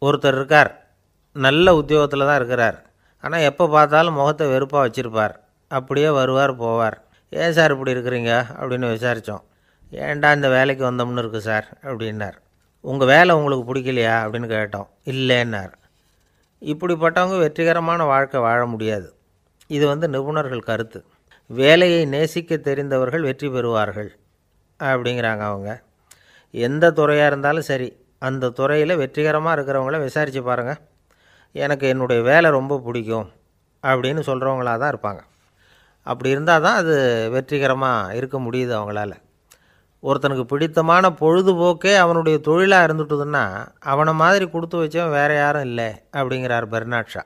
ஒருத்தர் இருக்கார், நல்ல உத்தியோகத்தில் தான் இருக்கிறார். ஆனால் எப்போ பார்த்தாலும் முகத்தை வெறுப்பாக வச்சுருப்பார். அப்படியே வருவார் போவார். ஏன் சார் இப்படி இருக்கிறீங்க அப்படின்னு விசாரித்தோம். ஏன்டா இந்த வேலைக்கு வந்தோம்னு இருக்குது சார் அப்படின்னார். உங்கள் வேலை உங்களுக்கு பிடிக்கலையா அப்படின்னு கேட்டோம். இல்லைன்னார். இப்படிப்பட்டவங்க வெற்றிகரமான வாழ்க்கை வாழ முடியாது. இது நிபுணர்கள் கருத்து. வேலையை நேசிக்க தெரிந்தவர்கள் வெற்றி பெறுவார்கள் அப்படிங்கிறாங்க அவங்க. எந்த துறையாக இருந்தாலும் சரி, அந்த துறையில் வெற்றிகரமாக இருக்கிறவங்கள விசாரித்து பாருங்கள். எனக்கு என்னுடைய வேலை ரொம்ப பிடிக்கும் அப்படின்னு சொல்கிறவங்களாக தான் இருப்பாங்க. அப்படி இருந்தால் தான் அது வெற்றிகரமாக இருக்க முடியுது அவங்களால. ஒருத்தனுக்கு பிடித்தமான பொழுதுபோக்கே அவனுடைய தொழிலாக இருந்துட்டுதுன்னா அவனை மாதிரி கொடுத்து வச்சவன் வேறு யாரும் இல்லை அப்படிங்கிறார் பெர்னாட் ஷா.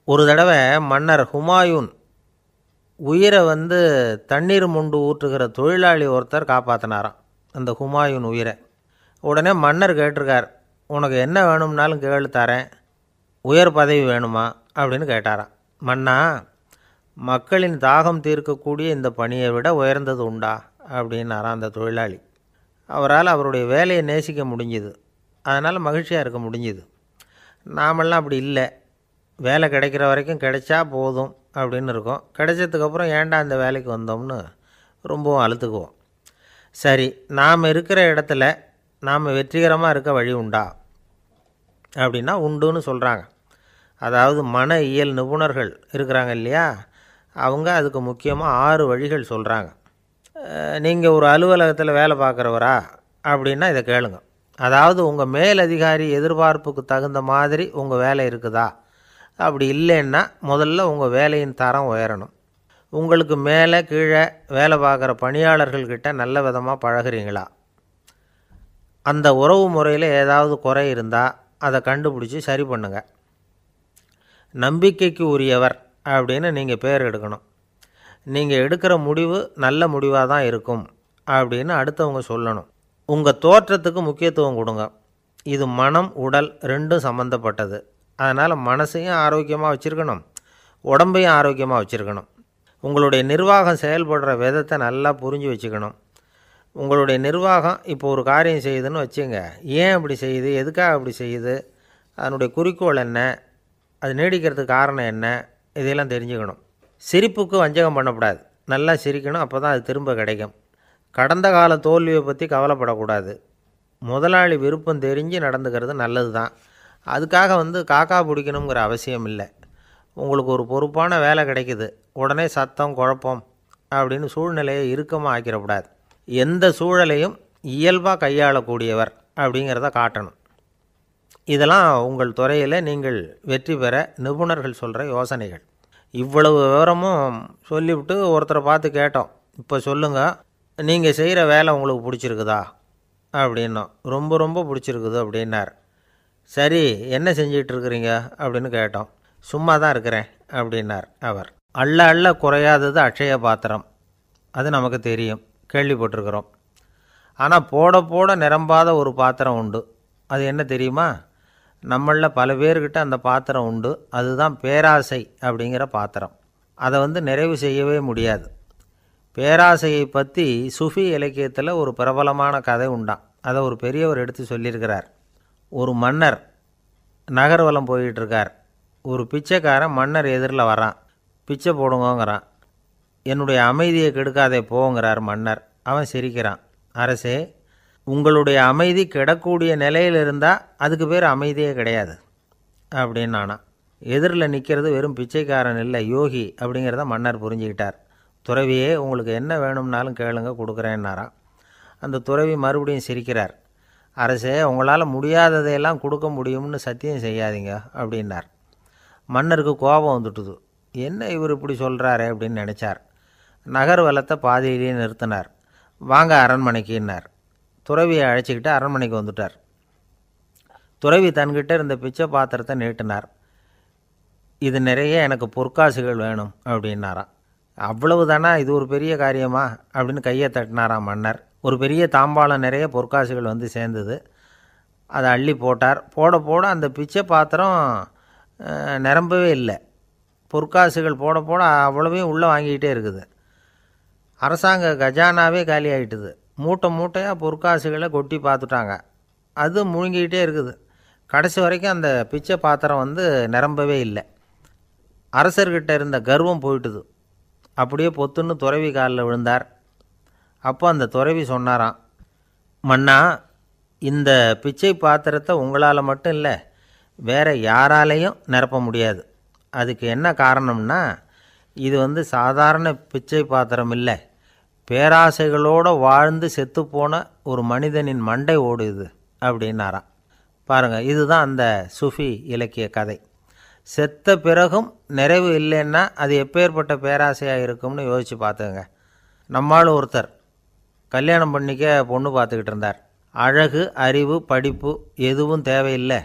ஒரு தடவை மன்னர் ஹுமாயூன் உயிரை தண்ணீர் மொண்டு ஊற்றுகிற தொழிலாளி ஒருத்தர் காப்பாற்றினாராம் அந்த ஹுமாயூன் உயிரை. உடனே மன்னர் கேட்டிருக்கார், உனக்கு என்ன வேணும்னாலும் கேளு தரேன், உயர் பதவி வேணுமா அப்படின்னு கேட்டாராம். மன்னா, மக்களின் தாகம் தீர்க்கக்கூடிய இந்த பணியை விட உயர்ந்தது உண்டா அப்படின்னாராம் அந்த தொழிலாளி. அவரால் அவருடைய வேலையை நேசிக்க முடிஞ்சுது, அதனால் மகிழ்ச்சியாக இருக்க முடிஞ்சுது. நாமெல்லாம் அப்படி இல்லை. வேலை கிடைக்கிற வரைக்கும் கிடைச்சா போதும் அப்படின்னு இருக்கோம். கிடைச்சதுக்கப்புறம் ஏன்டா இந்த வேலைக்கு வந்தோம்னு ரொம்பவும் அழுத்துக்குவோம். சரி, நாம் இருக்கிற இடத்துல நாம் வெற்றிகரமாக இருக்க வழி உண்டா அப்படின்னா உண்டுன்னு சொல்கிறாங்க. அதாவது மன இயல் நிபுணர்கள் இருக்கிறாங்க இல்லையா, அவங்க அதுக்கு முக்கியமாக 6 வழிகள் சொல்கிறாங்க. நீங்கள் ஒரு அலுவலகத்தில் வேலை பார்க்குறவரா அப்படின்னா இதை கேளுங்க. அதாவது உங்கள் மேலதிகாரி எதிர்பார்ப்புக்கு தகுந்த மாதிரி உங்கள் வேலை இருக்குதா? அப்படி இல்லைன்னா முதல்ல உங்கள் வேலையின் தரம் உயரணும். உங்களுக்கு மேலே கீழே வேலை பார்க்குற பணியாளர்கள்கிட்ட நல்ல விதமாக பழகிறீங்களா? அந்த உறவு முறையில் ஏதாவது குறை இருந்தால் அதை கண்டுபிடிச்சி சரி பண்ணுங்கள். நம்பிக்கைக்கு உரியவர் அப்படின்னு நீங்கள் பேர் எடுக்கணும். நீங்கள் எடுக்கிற முடிவு நல்ல முடிவாக தான் இருக்கும் அப்படின்னு அடுத்தவங்க சொல்லணும். உங்கள் தோற்றத்துக்கு முக்கியத்துவம் கொடுங்க. இது மனம் உடல் ரெண்டும் சம்மந்தப்பட்டது. அதனால் மனசையும் ஆரோக்கியமாக வச்சுருக்கணும், உடம்பையும் ஆரோக்கியமாக வச்சுருக்கணும். உங்களுடைய நிர்வாகம் செயல்படுற விதத்தை நல்லா புரிஞ்சு வச்சுக்கணும். உங்களுடைய நிர்வாகம் இப்போ ஒரு காரியம் செய்யுதுன்னு வச்சுங்க, ஏன் அப்படி செய்யுது, எதுக்காக அப்படி செய்யுது, அதனுடைய குறிக்கோள் என்ன, அது நீடிக்கிறதுக்கு காரணம் என்ன, இதையெல்லாம் தெரிஞ்சுக்கணும். சிரிப்புக்கு வஞ்சகம் பண்ணக்கூடாது. நல்லா சிரிக்கணும், அப்போ தான் அது திரும்ப கிடைக்கும். கடந்த கால தோல்வியை பற்றி கவலைப்படக்கூடாது. முதலாளி விருப்பம் தெரிஞ்சு நடந்துக்கிறது நல்லது தான். அதுக்காக காக்கா பிடிக்கணுங்கிற அவசியம் இல்லை. உங்களுக்கு ஒரு பொறுப்பான வேலை கிடைக்குது, உடனே சத்தம் குழப்பம் அப்படின்னு சூழ்நிலையை இறுக்கமாக ஆக்கிடக்கூடாது. எந்த சூழலையும் இயல்பாக கையாளக்கூடியவர் அப்படிங்கிறத காட்டணும். இதெல்லாம் உங்கள் துறையில் நீங்கள் வெற்றி பெற நிபுணர்கள் சொல்கிற யோசனைகள். இவ்வளவு விவரமும் சொல்லிவிட்டு ஒருத்தரை பார்த்து கேட்டோம், இப்போ சொல்லுங்கள், நீங்கள் செய்கிற வேலை உங்களுக்கு பிடிச்சிருக்குதா அப்படின்னோம். ரொம்ப ரொம்ப பிடிச்சிருக்குது அப்படின்னார். சரி, என்ன செஞ்சிகிட்ருக்குறீங்க அப்படின்னு கேட்டோம். சும்மா தான் இருக்கிறேன் அப்படின்னார் அவர். அள்ள அள்ள குறையாதது அட்சய பாத்திரம், அது நமக்கு தெரியும், கேள்விப்பட்டிருக்கிறோம். ஆனால் போட போட நிரம்பாத ஒரு பாத்திரம் உண்டு. அது என்ன தெரியுமா? நம்மளில் பல பேர்கிட்ட அந்த பாத்திரம் உண்டு. அதுதான் பேராசை அப்படிங்கிற பாத்திரம். அதை நிறைவு செய்யவே முடியாது. பேராசையை பற்றி சுஃபி இலக்கியத்தில் ஒரு பிரபலமான கதை உண்டாம். அதை ஒரு பெரியவர் எடுத்து சொல்லியிருக்கிறார். ஒரு மன்னர் நகர்வலம் போயிட்டுருக்கார். ஒரு பிச்சைக்காரன் மன்னர் எதிரில் வரான். பிச்சை போடுங்கங்கிறான். என்னுடைய அமைதியை கெடுக்காதே போங்கிறார் மன்னர். அவன் சிரிக்கிறான். அரசே, உங்களுடைய அமைதி கெடக்கூடிய நிலையில் இருந்தால் அதுக்கு பேர் அமைதியே கிடையாது அப்படின்னு நானா. எதிரில் நிற்கிறது வெறும் பிச்சைக்காரன் இல்லை, யோகி அப்படிங்கிறத மன்னர் புரிஞ்சுக்கிட்டார். துறவியே, உங்களுக்கு என்ன வேணும்னாலும் கேளுங்க, கொடுக்குறேன்னாராம். அந்த துறவி மறுபடியும் சிரிக்கிறார். அரசே, உங்களால் முடியாததையெல்லாம் கொடுக்க முடியும்னு சத்தியம் செய்யாதீங்க அப்படின்னார். மன்னருக்கு கோபம் வந்துட்டுது. என்ன இவர் இப்படி சொல்கிறாரே அப்படின்னு நினச்சார். நகர்வலத்தை பாதியிலேயே நிறுத்தினார். வாங்க அரண்மனைக்குன்னார். துறவியை அழைச்சிக்கிட்டு அரண்மனைக்கு வந்துட்டார். துறவி தன்கிட்ட இருந்த பிச்சை பாத்திரத்தை நீட்டினார். இது நிறைய எனக்கு பொற்காசுகள் வேணும் அப்படின்னாராம். அவ்வளவு தானா, இது ஒரு பெரிய காரியமா அப்படின்னு கையை தட்டினாராம் மன்னர். ஒரு பெரிய தாம்பாளம் நிறைய பொற்காசுகள் சேர்ந்தது. அதை அள்ளி போட்டார். போட போட அந்த பிச்சை பாத்திரம் நிரம்பவே இல்லை. பொற்காசுகள் போட போட அவ்வளவையும் உள்ளே வாங்கிக்கிட்டே இருக்குது. அரசாங்க கஜானாவே காலி ஆகிட்டுது. மூட்டை மூட்டையாக பொற்காசுகளை கொட்டி பார்த்துட்டாங்க. அது முழுங்கிக்கிட்டே இருக்குது. கடைசி வரைக்கும் அந்த பிச்சை பாத்திரம் வந்து நிரம்பவே இல்லை. அரசர்கிட்ட இருந்த கர்வம் போயிட்டுது. அப்படியே பொத்துன்னு துறவி காலில் விழுந்தார். அப்போ அந்த துறவி சொன்னாராம், மன்னா, இந்த பிச்சை பாத்திரத்தை உங்களால் மட்டும் இல்லை, வேறு யாராலையும் நிரப்ப முடியாது. அதுக்கு என்ன காரணம்னா, இது வந்து சாதாரண பிச்சை பாத்திரம் இல்லை, பேராசைகளோடு வாழ்ந்து செத்துப்போன ஒரு மனிதனின் மண்டை ஓடுது அப்படின்னாராம். பாருங்கள், இதுதான் அந்த சுஃபி இலக்கிய கதை. செத்த பிறகும் நிறைவு இல்லைன்னா அது எப்பேற்பட்ட பேராசையாக இருக்கும்னு யோசித்து பார்த்துங்க. நம்மால் ஒருத்தர் கல்யாணம் பண்ணிக்க பொண்ணு பார்த்துக்கிட்டு இருந்தார். அழகு, அறிவு, படிப்பு எதுவும் தேவையில்லை,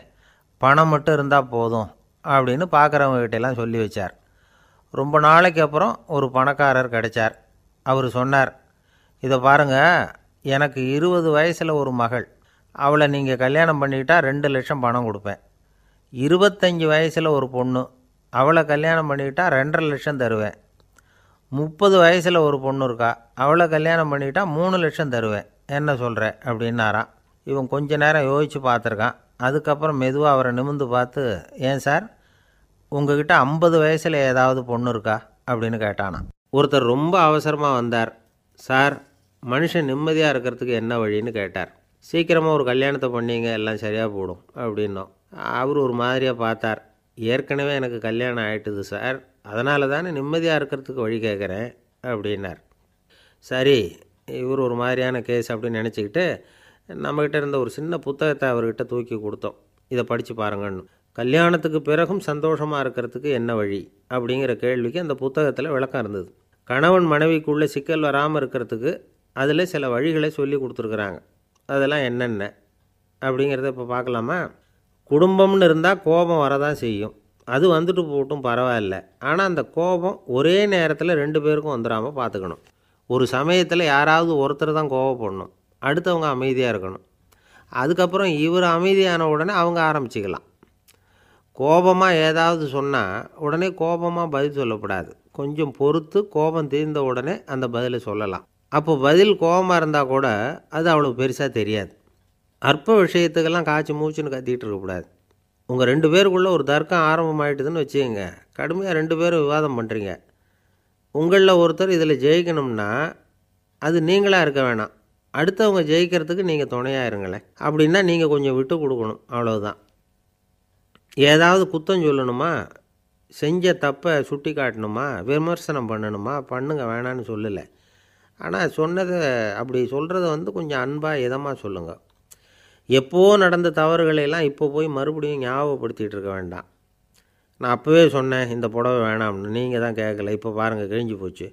பணம் மட்டும் இருந்தால் போதும் அப்படின்னு பார்க்குறவங்ககிட்டெல்லாம் சொல்லி வச்சார். ரொம்ப நாளைக்கு அப்புறம் ஒரு பணக்காரர் கிடைச்சார். அவர் சொன்னார், இதை பாருங்கள், எனக்கு 20 வயசில் ஒரு மகள், அவளை நீங்கள் கல்யாணம் பண்ணிக்கிட்டால் 2 லட்சம் பணம் கொடுப்பேன். 25 வயசில் ஒரு பொண்ணு, அவளை கல்யாணம் பண்ணிக்கிட்டால் 2.5 லட்சம் தருவேன். 30 வயசில் ஒரு பொண்ணு இருக்கா, அவளை கல்யாணம் பண்ணிக்கிட்டால் 3 லட்சம் தருவேன். என்ன சொல்கிற அப்படின்னாராம். இவன் கொஞ்ச நேரம் யோசித்து பார்த்துருக்கான். அதுக்கப்புறம் மெதுவாக அவரை நிமிர்ந்து பார்த்து, ஏன் சார், உங்ககிட்ட 50 வயசில் ஏதாவது பொண்ணு இருக்கா அப்படின்னு கேட்டானான். ஒருத்தர் ரொம்ப அவசரமாக வந்தார். சார், மனுஷன் நிம்மதியாக இருக்கிறதுக்கு என்ன வழின்னு கேட்டார். சீக்கிரமாக ஒரு கல்யாணத்தை பண்ணிங்க, எல்லாம் சரியாக போடும் அப்படின்னோம். அவர் ஒரு மாதிரியாக பார்த்தார். ஏற்கனவே எனக்கு கல்யாணம் ஆகிட்டுது சார், அதனால தானே நிம்மதியாக இருக்கிறதுக்கு வழி கேட்குறேன் அப்படின்னார். சரி, இவர் ஒரு மாதிரியான கேஸ் அப்படின்னு நினச்சிக்கிட்டு நம்மக்கிட்ட இருந்த ஒரு சின்ன புத்தகத்தை அவர்கிட்ட தூக்கி கொடுத்தோம். இதை படித்து பாருங்கன்னு. கல்யாணத்துக்கு பிறகும் சந்தோஷமாக இருக்கிறதுக்கு என்ன வழி அப்படிங்கிற கேள்விக்கு அந்த புத்தகத்தில் விளக்கம் இருந்தது. கணவன் மனைவிக்குள்ளே சிக்கல் வராமல் இருக்கிறதுக்கு அதில் சில வழிகளை சொல்லி கொடுத்துருக்குறாங்க. அதெல்லாம் என்னென்ன அப்படிங்கிறத இப்போ பார்க்கலாமா? குடும்பம்னு இருந்தால் கோபம் வரதான் செய்யும், அது வந்துட்டு போட்டும் பரவாயில்ல. ஆனால் அந்த கோபம் ஒரே நேரத்தில் 2 பேருக்கும் வந்துடாமல் பார்த்துக்கணும். ஒரு சமயத்தில் யாராவது ஒருத்தர் தான் கோபப்படணும், அடுத்தவங்க அமைதியாக இருக்கணும். அதுக்கப்புறம் இவர் அமைதியான உடனே அவங்க ஆரம்பிச்சிக்கலாம். கோபமாக ஏதாவது சொன்னால் உடனே கோபமாக பதில் சொல்லக்கூடாது. கொஞ்சம் பொறுத்து கோபம் தீர்ந்த உடனே அந்த பதிலை சொல்லலாம். அப்போ பதில் கோபமாக இருந்தால் கூட அது அவ்வளோ பெருசாக தெரியாது. அற்ப விஷயத்துக்கெல்லாம் காய்ச்சி மூச்சுன்னு கத்திகிட்டு இருக்கக்கூடாது. உங்கள் 2 பேருக்குள்ளே ஒரு தர்க்கம் ஆரம்பமாயிட்டுதுன்னு வச்சுக்கோங்க. கடுமையாக 2 பேரும் விவாதம் பண்ணுறீங்க. உங்களில் ஒருத்தர் இதில் ஜெயிக்கணும்னா அது நீங்களாக இருக்க வேணாம், அடுத்தவங்க ஜெயிக்கிறதுக்கு நீங்கள் துணையாக இருங்களேன். அப்படின்னா நீங்கள் கொஞ்சம் விட்டு கொடுக்கணும், அவ்வளோதான். ஏதாவது குத்தம் சொல்லணுமா, செஞ்ச தப்பை சுட்டி காட்டணுமா, விமர்சனம் பண்ணணுமா, பண்ணுங்க, வேணான்னு சொல்லலை. ஆனால் சொன்னதை அப்படி சொல்கிறத வந்து கொஞ்சம் அன்பாக இதமாக சொல்லுங்கள். எப்போது நடந்த தவறுகளையெல்லாம் இப்போ போய் மறுபடியும் ஞாபகப்படுத்திகிட்டு இருக்க வேண்டாம். நான் அப்போவே சொன்னேன் இந்த புடவை வேணாம்னு, நீங்கள் தான் கேட்கல, இப்போ பாருங்கள் கிழிஞ்சு போச்சு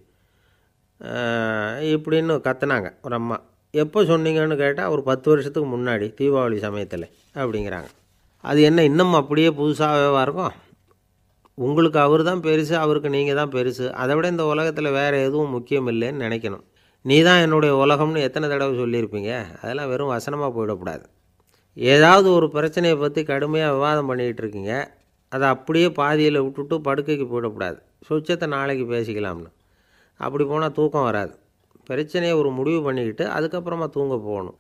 இப்படின்னு கத்துனாங்க ஒரு அம்மா. எப்போ சொன்னீங்கன்னு கேட்டால் ஒரு 10 வருஷத்துக்கு முன்னாடி தீபாவளி சமயத்தில் அப்படிங்கிறாங்க. அது என்ன இன்னும் அப்படியே புதுசாகவே இருக்கும்? உங்களுக்கு அவர் தான் பெருசு, அவருக்கு நீங்கள் தான் பெருசு. அதை விட இந்த உலகத்தில் வேறு எதுவும் முக்கியம் இல்லைன்னு நினைக்கணும். நீ தான் என்னுடைய உலகம்னு எத்தனை தடவை சொல்லியிருப்பீங்க? அதெல்லாம் வெறும் வசனமாக போயிடக்கூடாது. ஏதாவது ஒரு பிரச்சனையை பற்றி கடுமையாக விவாதம் பண்ணிக்கிட்டு இருக்கீங்க, அதை அப்படியே பாதியில் விட்டுட்டு படுக்கைக்கு போயிடக்கூடாது. சொச்சத்தை நாளைக்கு பேசிக்கலாம்னு. அப்படி போனால் தூக்கம் வராது. பிரச்சனையை ஒரு முடிவு பண்ணிக்கிட்டு அதுக்கப்புறமா தூங்க போகணும்.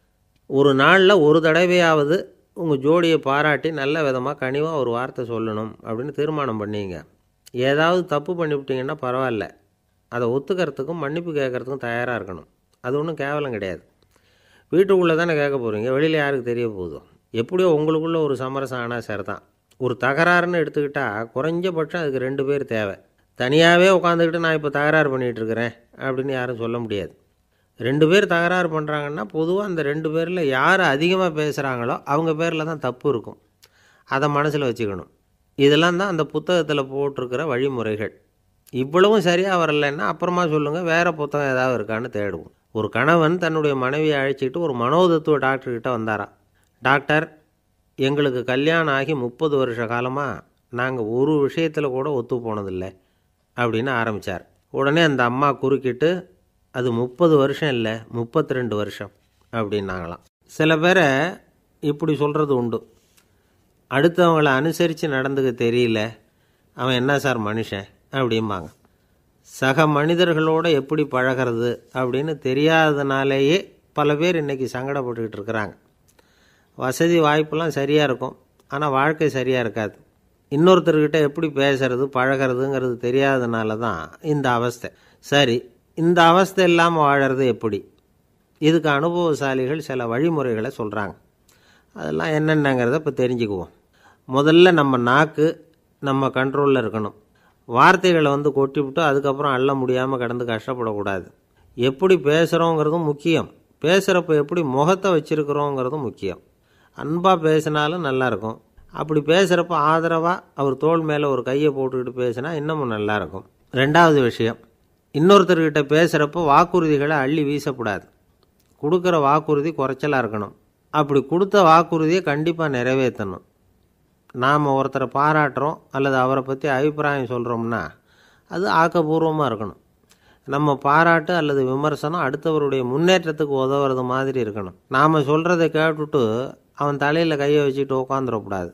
ஒரு நாளில் ஒரு தடவையாவது உங்கள் ஜோடியை பாராட்டி நல்ல விதமாக கனிவாக ஒரு வார்த்தை சொல்லணும் அப்படின்னு தீர்மானம் பண்ணிங்க. ஏதாவது தப்பு பண்ணிவிட்டிங்கன்னா பரவாயில்ல, அதை ஒத்துக்கிறதுக்கும் மன்னிப்பு கேட்குறதுக்கும் தயாராக இருக்கணும். அது ஒன்றும் கேவலம் கிடையாது. வீட்டுக்குள்ளே தானே கேட்க போகிறீங்க, வெளியில் யாருக்கு தெரிய போகுதோ? எப்படியோ உங்களுக்குள்ளே ஒரு சமரசம் ஆனால் சரி தான். ஒரு தகராறுன்னு எடுத்துக்கிட்டால் குறைஞ்சபட்சம் அதுக்கு 2 பேர் தேவை. தனியாகவே உட்காந்துக்கிட்டு நான் இப்போ தகராறு பண்ணிகிட்டு இருக்கிறேன் அப்படின்னு யாரும் சொல்ல முடியாது. 2 பேர் தகராறு பண்ணுறாங்கன்னா பொதுவாக அந்த 2 பேரில் யார் அதிகமாக பேசுகிறாங்களோ அவங்க பேரில் தான் தப்பு இருக்கும். அதை மனசில் வச்சுக்கணும். இதெல்லாம் தான் அந்த புத்தகத்தில் போட்டிருக்கிற வழிமுறைகள். இவ்வளவும் சரியாக வரலைன்னா அப்புறமா சொல்லுங்கள், வேறு புத்தகம் ஏதாவது இருக்கான்னு தேடுவோம். ஒரு கணவன் தன்னுடைய மனைவியை அழைச்சிட்டு ஒரு மனோதத்துவ டாக்டர்கிட்ட வந்தாராம். டாக்டர், எங்களுக்கு கல்யாணம் ஆகி 30 வருஷ காலமாக நாங்கள் ஒரு விஷயத்தில் கூட ஒத்து போனதில்லை அப்படின்னு ஆரம்பித்தார். உடனே அந்த அம்மா குறுக்கிட்டு, அது 30 வருஷம் இல்லை 32 வருஷம் அப்படின்னாங்களாம். சில பேரை இப்படி சொல்கிறது உண்டு. அடுத்தவங்களை அனுசரித்து நடந்துக்க தெரியல, அவன் என்ன சார் மனுஷன் அப்படிம்பாங்க. சக மனிதர்களோடு எப்படி பழகிறது அப்படின்னு தெரியாததுனாலேயே பல பேர் இன்றைக்கி சங்கடப்பட்டுக்கிட்டு இருக்கிறாங்க. வசதி வாய்ப்பெல்லாம் சரியாக இருக்கும், ஆனால் வாழ்க்கை சரியாக இருக்காது. இன்னொருத்தர்கிட்ட எப்படி பேசுறது பழகிறதுங்கிறது தெரியாதனால தான் இந்த அவஸ்தை. சரி, இந்த அவஸ்தை இல்லாமல் வாழறது எப்படி? இதுக்கு அனுபவசாலிகள் சில வழிமுறைகளை சொல்கிறாங்க. அதெல்லாம் என்னென்னங்கிறத இப்போ தெரிஞ்சுக்குவோம். முதல்ல நம்ம நாக்கு நம்ம கண்ட்ரோலில் இருக்கணும். வார்த்தைகளை கொட்டிவிட்டு அதுக்கப்புறம் அள்ள முடியாமல் கடந்து கஷ்டப்படக்கூடாது. எப்படி பேசுகிறோங்கிறதும் முக்கியம். பேசுகிறப்ப எப்படி முகத்தை வச்சுருக்கிறோங்கிறதும் முக்கியம். அன்பாக பேசினாலும் நல்லாயிருக்கும். அப்படி பேசுகிறப்ப ஆதரவாக அவர் தோள் மேலே ஒரு கையை போட்டுக்கிட்டு பேசினா இன்னமும் நல்லாயிருக்கும். ரெண்டாவது விஷயம், இன்னொருத்தர்கிட்ட பேசுகிறப்போ வாக்குறுதிகளை அள்ளி வீசக்கூடாது. கொடுக்குற வாக்குறுதி குறைச்சலாக இருக்கணும். அப்படி கொடுத்த வாக்குறுதியை கண்டிப்பாக நிறைவேற்றணும். நாம் ஒருத்தரை பாராட்டுறோம் அல்லது அவரை பற்றி அபிப்பிராயம் சொல்கிறோம்னா அது ஆக்கப்பூர்வமாக இருக்கணும். நம்ம பாராட்டு அல்லது விமர்சனம் அடுத்தவருடைய முன்னேற்றத்துக்கு உதவுறது மாதிரி இருக்கணும். நாம் சொல்கிறத கேட்டுட்டு அவன் தலையில் கையை வச்சுட்டு உட்காந்துடக்கூடாது.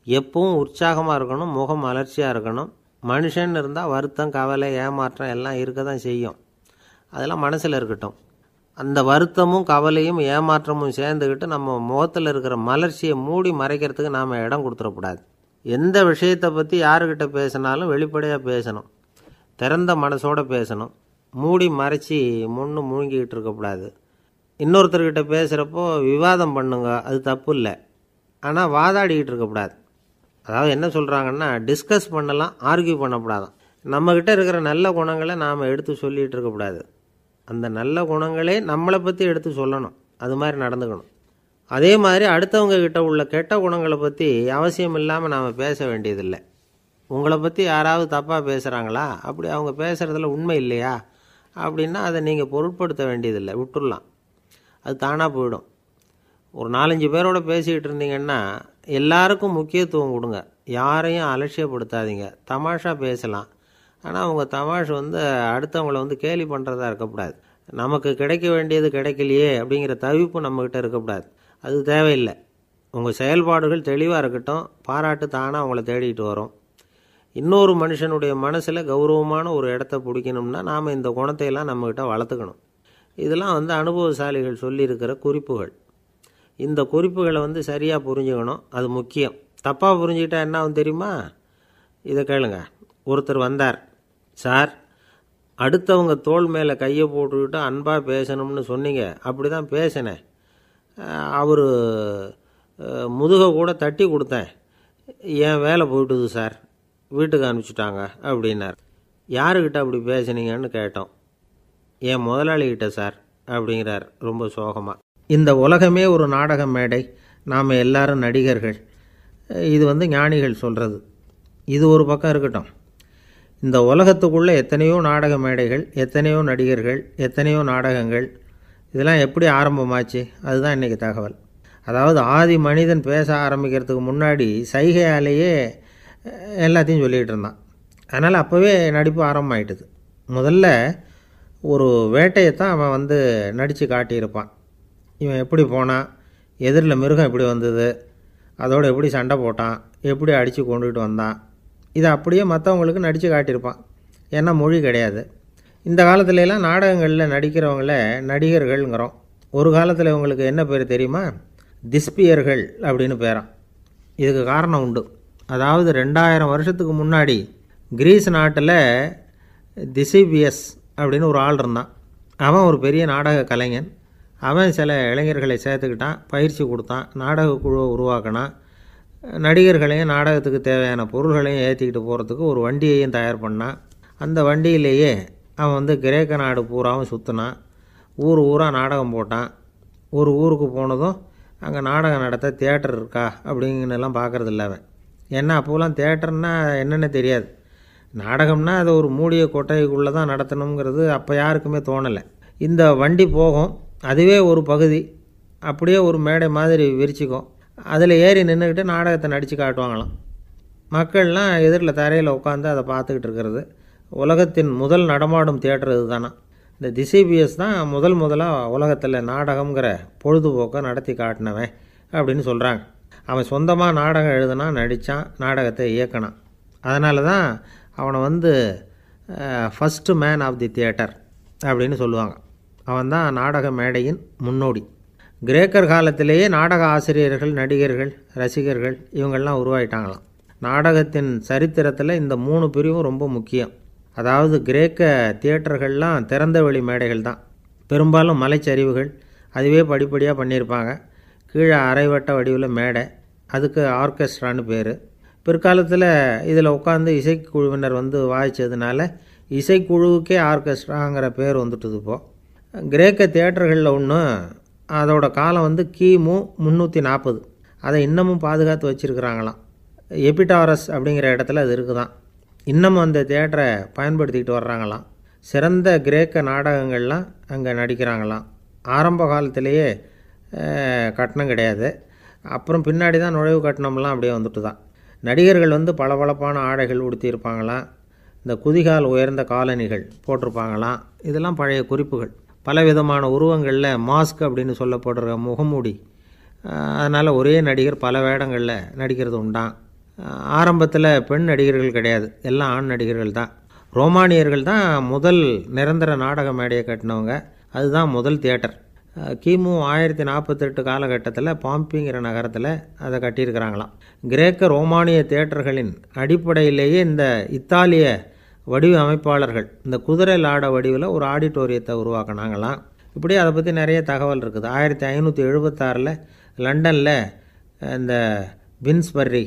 எப்பவும் உற்சாகமாக இருக்கணும், முகம் மலர்ச்சியாக இருக்கணும். மனுஷன் இருந்தால் வருத்தம், கவலை, ஏமாற்றம் எல்லாம் இருக்க தான் செய்யும். அதெல்லாம் மனசில் இருக்கட்டும். அந்த வருத்தமும் கவலையும் ஏமாற்றமும் சேர்ந்துக்கிட்டு நம்ம முகத்தில் இருக்கிற மலர்ச்சியை மூடி மறைக்கிறதுக்கு நாம் இடம் கொடுத்துடக்கூடாது. எந்த விஷயத்தை பற்றி யாருக்கிட்ட பேசினாலும் வெளிப்படையாக பேசணும். திறந்த மனசோடு பேசணும். மூடி மறைச்சி முழுங்கிக்கிட்டு இருக்கக்கூடாது. இன்னொருத்தர்கிட்ட பேசுகிறப்போ விவாதம் பண்ணுங்க, அது தப்பு இல்லை. ஆனால் வாதாடிக்கிட்டு இருக்கக்கூடாது. அதாவது என்ன சொல்கிறாங்கன்னா, டிஸ்கஸ் பண்ணலாம், ஆர்கியூ பண்ணக்கூடாதான். நம்மக்கிட்ட இருக்கிற நல்ல குணங்களை நாம் எடுத்து சொல்லிகிட்டு இருக்கக்கூடாது. அந்த நல்ல குணங்களே நம்மளை பற்றி எடுத்து சொல்லணும். அது மாதிரி நடந்துக்கணும். அதே மாதிரி அடுத்தவங்க கிட்ட உள்ள கெட்ட குணங்களை பற்றி அவசியம் இல்லாமல் நாம் பேச வேண்டியதில்லை. உங்களை பற்றி யாராவது தப்பாக பேசுகிறாங்களா, அப்படி அவங்க பேசுகிறதுல உண்மை இல்லையா அப்படின்னா அதை நீங்கள் பொருட்படுத்த வேண்டியதில்லை, விட்டுடலாம். அது தானாக போயிடும். ஒரு 4-5 பேரோட பேசிக்கிட்டு இருந்தீங்கன்னா எல்லாருக்கும் முக்கியத்துவம் கொடுங்க. யாரையும் அலட்சியப்படுத்தாதீங்க. தமாஷா பேசலாம். ஆனால் அவங்க தமாஷ் அடுத்தவங்களை கேலி பண்ணுறதா இருக்கக்கூடாது. நமக்கு கிடைக்க வேண்டியது கிடைக்கலையே அப்படிங்கிற தவிப்பு நம்மக்கிட்ட இருக்கக்கூடாது. அது தேவையில்லை. உங்கள் செயல்பாடுகள் தெளிவாக இருக்கட்டும். பாராட்டு தானாக அவங்கள தேடிட்டு வரும். இன்னொரு மனுஷனுடைய மனசில் கௌரவமான ஒரு இடத்த பிடிக்கணும்னா நாம் இந்த குணத்தையெல்லாம் நம்மக்கிட்ட வளர்த்துக்கணும். இதெல்லாம் அனுபவசாலிகள் சொல்லியிருக்கிற குறிப்புகள். இந்த குறிப்புகளை சரியாக புரிஞ்சுக்கணும். அது முக்கியம். தப்பாக புரிஞ்சுக்கிட்டா என்ன ஆகும் தெரியுமா? இதை கேளுங்க. ஒருத்தர் வந்தார். சார், அடுத்தவங்க தோள் மேலே கையை போட்டுக்கிட்டு அன்பாக பேசணும்னு சொன்னீங்க. அப்படி தான் பேசினேன். அவர் முதுகை கூட தட்டி கொடுத்தேன். என் வேலை போயிட்டுது சார், வீட்டுக்கு அனுப்பிச்சிட்டாங்க அப்படின்னார். யாருக்கிட்ட அப்படி பேசுனீங்கன்னு கேட்டோம். என் முதலாளிகிட்ட சார் அப்படிங்கிறார் ரொம்ப சோகமாக. இந்த உலகமே ஒரு நாடக மேடை. நாம் எல்லாரும் நடிகர்கள். இது ஞானிகள் சொல்கிறது. இது ஒரு பக்கம் இருக்கட்டும். இந்த உலகத்துக்குள்ளே எத்தனையோ நாடக மேடைகள், எத்தனையோ நடிகர்கள், எத்தனையோ நாடகங்கள். இதெல்லாம் எப்படி ஆரம்பமாச்சு? அதுதான் இன்றைக்கி தகவல். அதாவது ஆதி மனிதன் பேச ஆரம்பிக்கிறதுக்கு முன்னாடி சைகையாலேயே எல்லாத்தையும் சொல்லிகிட்டு இருந்தான். அதனால் அப்போவே நடிப்பு ஆரம்பமாயிட்டுது. முதல்ல ஒரு வேட்டையைத்தான் அவன் நடித்து காட்டியிருப்பான். இவன் எப்படி போனான், எதிரில் மிருகம் எப்படி வந்தது, அதோடு எப்படி சண்டை போட்டான், எப்படி அடித்து கொண்டுகிட்டு வந்தான். இதை அப்படியே மற்றவங்களுக்கு நடித்து காட்டியிருப்பான். ஏன்னா மொழி கிடையாது. இந்த காலத்துலலாம் நாடகங்களில் நடிக்கிறவங்கள நடிகர்கள்ங்கிறோம். ஒரு காலத்தில் இவங்களுக்கு என்ன பேர் தெரியுமா? திஸ்பியர்கள் அப்படின்னு பேரான். இதுக்கு காரணம் உண்டு. அதாவது 2000 வருஷத்துக்கு முன்னாடி கிரீஸ் நாட்டில் திசிபியஸ் அப்படின்னு ஒரு ஆள் இருந்தான். அவன் ஒரு பெரிய நாடக கலைஞன். அவன் சில இளைஞர்களை சேர்த்துக்கிட்டான், பயிற்சி கொடுத்தான், நாடக குழுவை உருவாக்கினான். நடிகர்களையும் நாடகத்துக்கு தேவையான பொருள்களையும் ஏற்றிக்கிட்டு போகிறதுக்கு ஒரு வண்டியையும் தயார் பண்ணான். அந்த வண்டியிலேயே அவன் கிரேக்க நாடு பூராவும் சுற்றினான். ஊர் ஊராக நாடகம் போட்டான். ஒரு ஊருக்கு போனதும் அங்கே நாடகம் நடத்த தியேட்டர் இருக்கா அப்படிங்கன்னெல்லாம் பார்க்குறதில்ல அவன். ஏன்னா அப்போலாம் தியேட்டர்னா என்னென்ன தெரியாது. நாடகம்னா அதை ஒரு மூடிய கொட்டைக்குள்ளே தான் நடத்தணுங்கிறது அப்போ யாருக்குமே தோணலை. இந்த வண்டி போகும், அதுவே ஒரு பகுதி அப்படியே ஒரு மேடை மாதிரி விரிச்சிக்கும். அதில் ஏறி நின்றுக்கிட்டு நாடகத்தை நடித்து காட்டுவாங்களாம். மக்கள்லாம் எதிரில் தரையில் உட்காந்து அதை பார்த்துக்கிட்டு இருக்கிறது. உலகத்தின் முதல் நடமாடும் தியேட்டர் இது தானா. இந்த திசிபியஸ் தான் முதலாக உலகத்தில் நாடகங்கிற பொழுதுபோக்கை நடத்தி காட்டினவன் அப்படின்னு சொல்கிறாங்க. அவன் சொந்தமாக நாடகம் எழுதுனான், நடித்தான், நாடகத்தை இயக்கினான். அதனால தான் அவனை first man of the theatre அப்படின்னு சொல்லுவாங்க. அவன் தான் நாடக மேடையின் முன்னோடி. கிரேக்கர் காலத்திலேயே நாடக ஆசிரியர்கள், நடிகர்கள், ரசிகர்கள் இவங்கெல்லாம் உருவாயிட்டாங்களாம். நாடகத்தின் சரித்திரத்தில் இந்த 3 பிரிவும் ரொம்ப முக்கியம். அதாவது கிரேக்க தியேட்டர்கள்லாம் திறந்த வெளி மேடைகள் தான். பெரும்பாலும் மலைச்சரிவுகள், அதுவே படிப்படியாக பண்ணியிருப்பாங்க. கீழே அரைவட்ட வடிவில் மேடை, அதுக்கு ஆர்கெஸ்ட்ரான்னு பேர். பிற்காலத்தில் இதில் உட்காந்து இசைக்குழுவினர் வாய்ச்சதுனால இசைக்குழுவுக்கே ஆர்கெஸ்ட்ராங்கிற பேர் வந்துட்டுது. இப்போது கிரேக்க தியேட்டர்களில் ஒன்று, அதோட காலம் கிமு 340. அதை இன்னமும் பாதுகாத்து வச்சுருக்கிறாங்களாம். எபிடாரஸ் அப்படிங்கிற இடத்துல அது இருக்குதான். இன்னமும் அந்த தியேட்டரை பயன்படுத்திக்கிட்டு வர்றாங்களாம். சிறந்த கிரேக்க நாடகங்கள்லாம் அங்கே நடிக்கிறாங்களாம். ஆரம்ப காலத்திலேயே கட்டணம் கிடையாது. அப்புறம் பின்னாடி தான் நுழைவு கட்டணம்லாம் அப்படியே வந்துட்டு தான். நடிகர்கள் பளபளப்பான ஆடைகள் உடுத்தியிருப்பாங்களாம். இந்த குதிகால் உயர்ந்த காலணிகள் போட்டிருப்பாங்களாம். இதெல்லாம் பழைய குறிப்புகள். பலவிதமான உருவங்களில் மாஸ்க் அப்படின்னு சொல்லப்படுற முகமூடி. அதனால் ஒரே நடிகர் பல வேடங்களில் நடிக்கிறது உண்டான். ஆரம்பத்தில் பெண் நடிகர்கள் கிடையாது, எல்லாம் ஆண் நடிகர்கள் தான். ரோமானியர்கள் தான் முதல் நிரந்தர நாடக மேடையை கட்டினவங்க. அதுதான் முதல் தியேட்டர். கிமு 1048 காலகட்டத்தில் பாம்பிங்கிற நகரத்தில் அதை கட்டியிருக்கிறாங்களாம். கிரேக்க ரோமானிய தியேட்டர்களின் அடிப்படையிலேயே இந்த இத்தாலிய வடிவமைப்பாளர்கள் இந்த குதிரை லாட வடிவில் ஒரு ஆடிட்டோரியத்தை உருவாக்கினாங்களாம். இப்படி அதை பற்றி நிறைய தகவல் இருக்குது. 1576 லண்டனில் இந்த பின்ஸ்பர்ரி,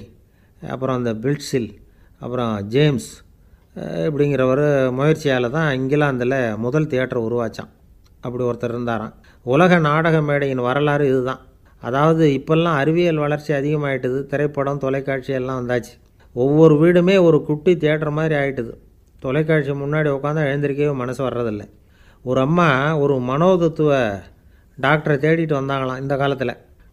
அப்புறம் இந்த பில்ட்ஸில், அப்புறம் ஜேம்ஸ் இப்படிங்கிறவர் முயற்சியால் தான் இங்கிலாந்தில் முதல் தியேட்டர் உருவாச்சான். அப்படி ஒருத்தர் இருந்தாராம். உலக நாடக மேடையின் வரலாறு இதுதான். அதாவது இப்போல்லாம் அறிவியல் வளர்ச்சி அதிகமாகிட்டுது. திரைப்படம், தொலைக்காட்சி எல்லாம் வந்தாச்சு. ஒவ்வொரு வீடுமே ஒரு குட்டி தியேட்டர் மாதிரி ஆகிட்டுது. தொலைக்காட்சி முன்னாடி உட்காந்தா எழுந்திருக்கவே மனசு வர்றதில்லை. ஒரு அம்மா ஒரு மனோதத்துவ டாக்டரை தேடிட்டு வந்தாங்களாம் இந்த காலத்தில்.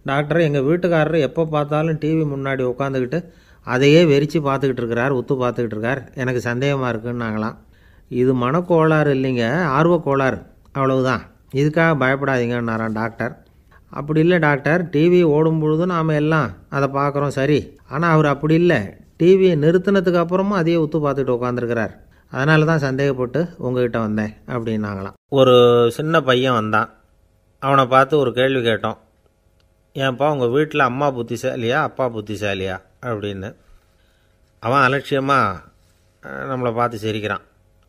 டாக்டர், எங்கள் வீட்டுக்காரர் எப்போ பார்த்தாலும் டிவி முன்னாடி உட்காந்துக்கிட்டு அதையே வெறிச்சு பார்த்துக்கிட்டு இருக்கிறார், உத்து பார்த்துக்கிட்டு இருக்கார், எனக்கு சந்தேகமாக இருக்குன்னாங்களாம். இது மனக்கோளாறு இல்லைங்க, ஆர்வக்கோளாறு, அவ்வளவுதான், இதுக்காக பயப்படாதீங்கன்னாரான் டாக்டர். அப்படி இல்லை டாக்டர், டிவி ஓடும் பொழுது நாம் எல்லாம் அதை பார்க்குறோம் சரி, ஆனால் அவர் அப்படி இல்லை, டிவியை நிறுத்தினதுக்கு அப்புறமும் அதையே உத்து பார்த்துட்டு உட்காந்துருக்கிறார், அதனால தான் சந்தேகப்பட்டு உங்ககிட்ட வந்தேன் அப்படின்னாங்களாம். ஒரு சின்ன பையன் வந்தான். அவனை பார்த்து ஒரு கேள்வி கேட்டோம். ஏன்ப்பா உங்கள் வீட்டில் அம்மா புத்திசாலியா அப்பா புத்திசாலியா அப்படின்னு. அவன் அலட்சியமாக நம்மளை பார்த்து சிரிக்கிறான்.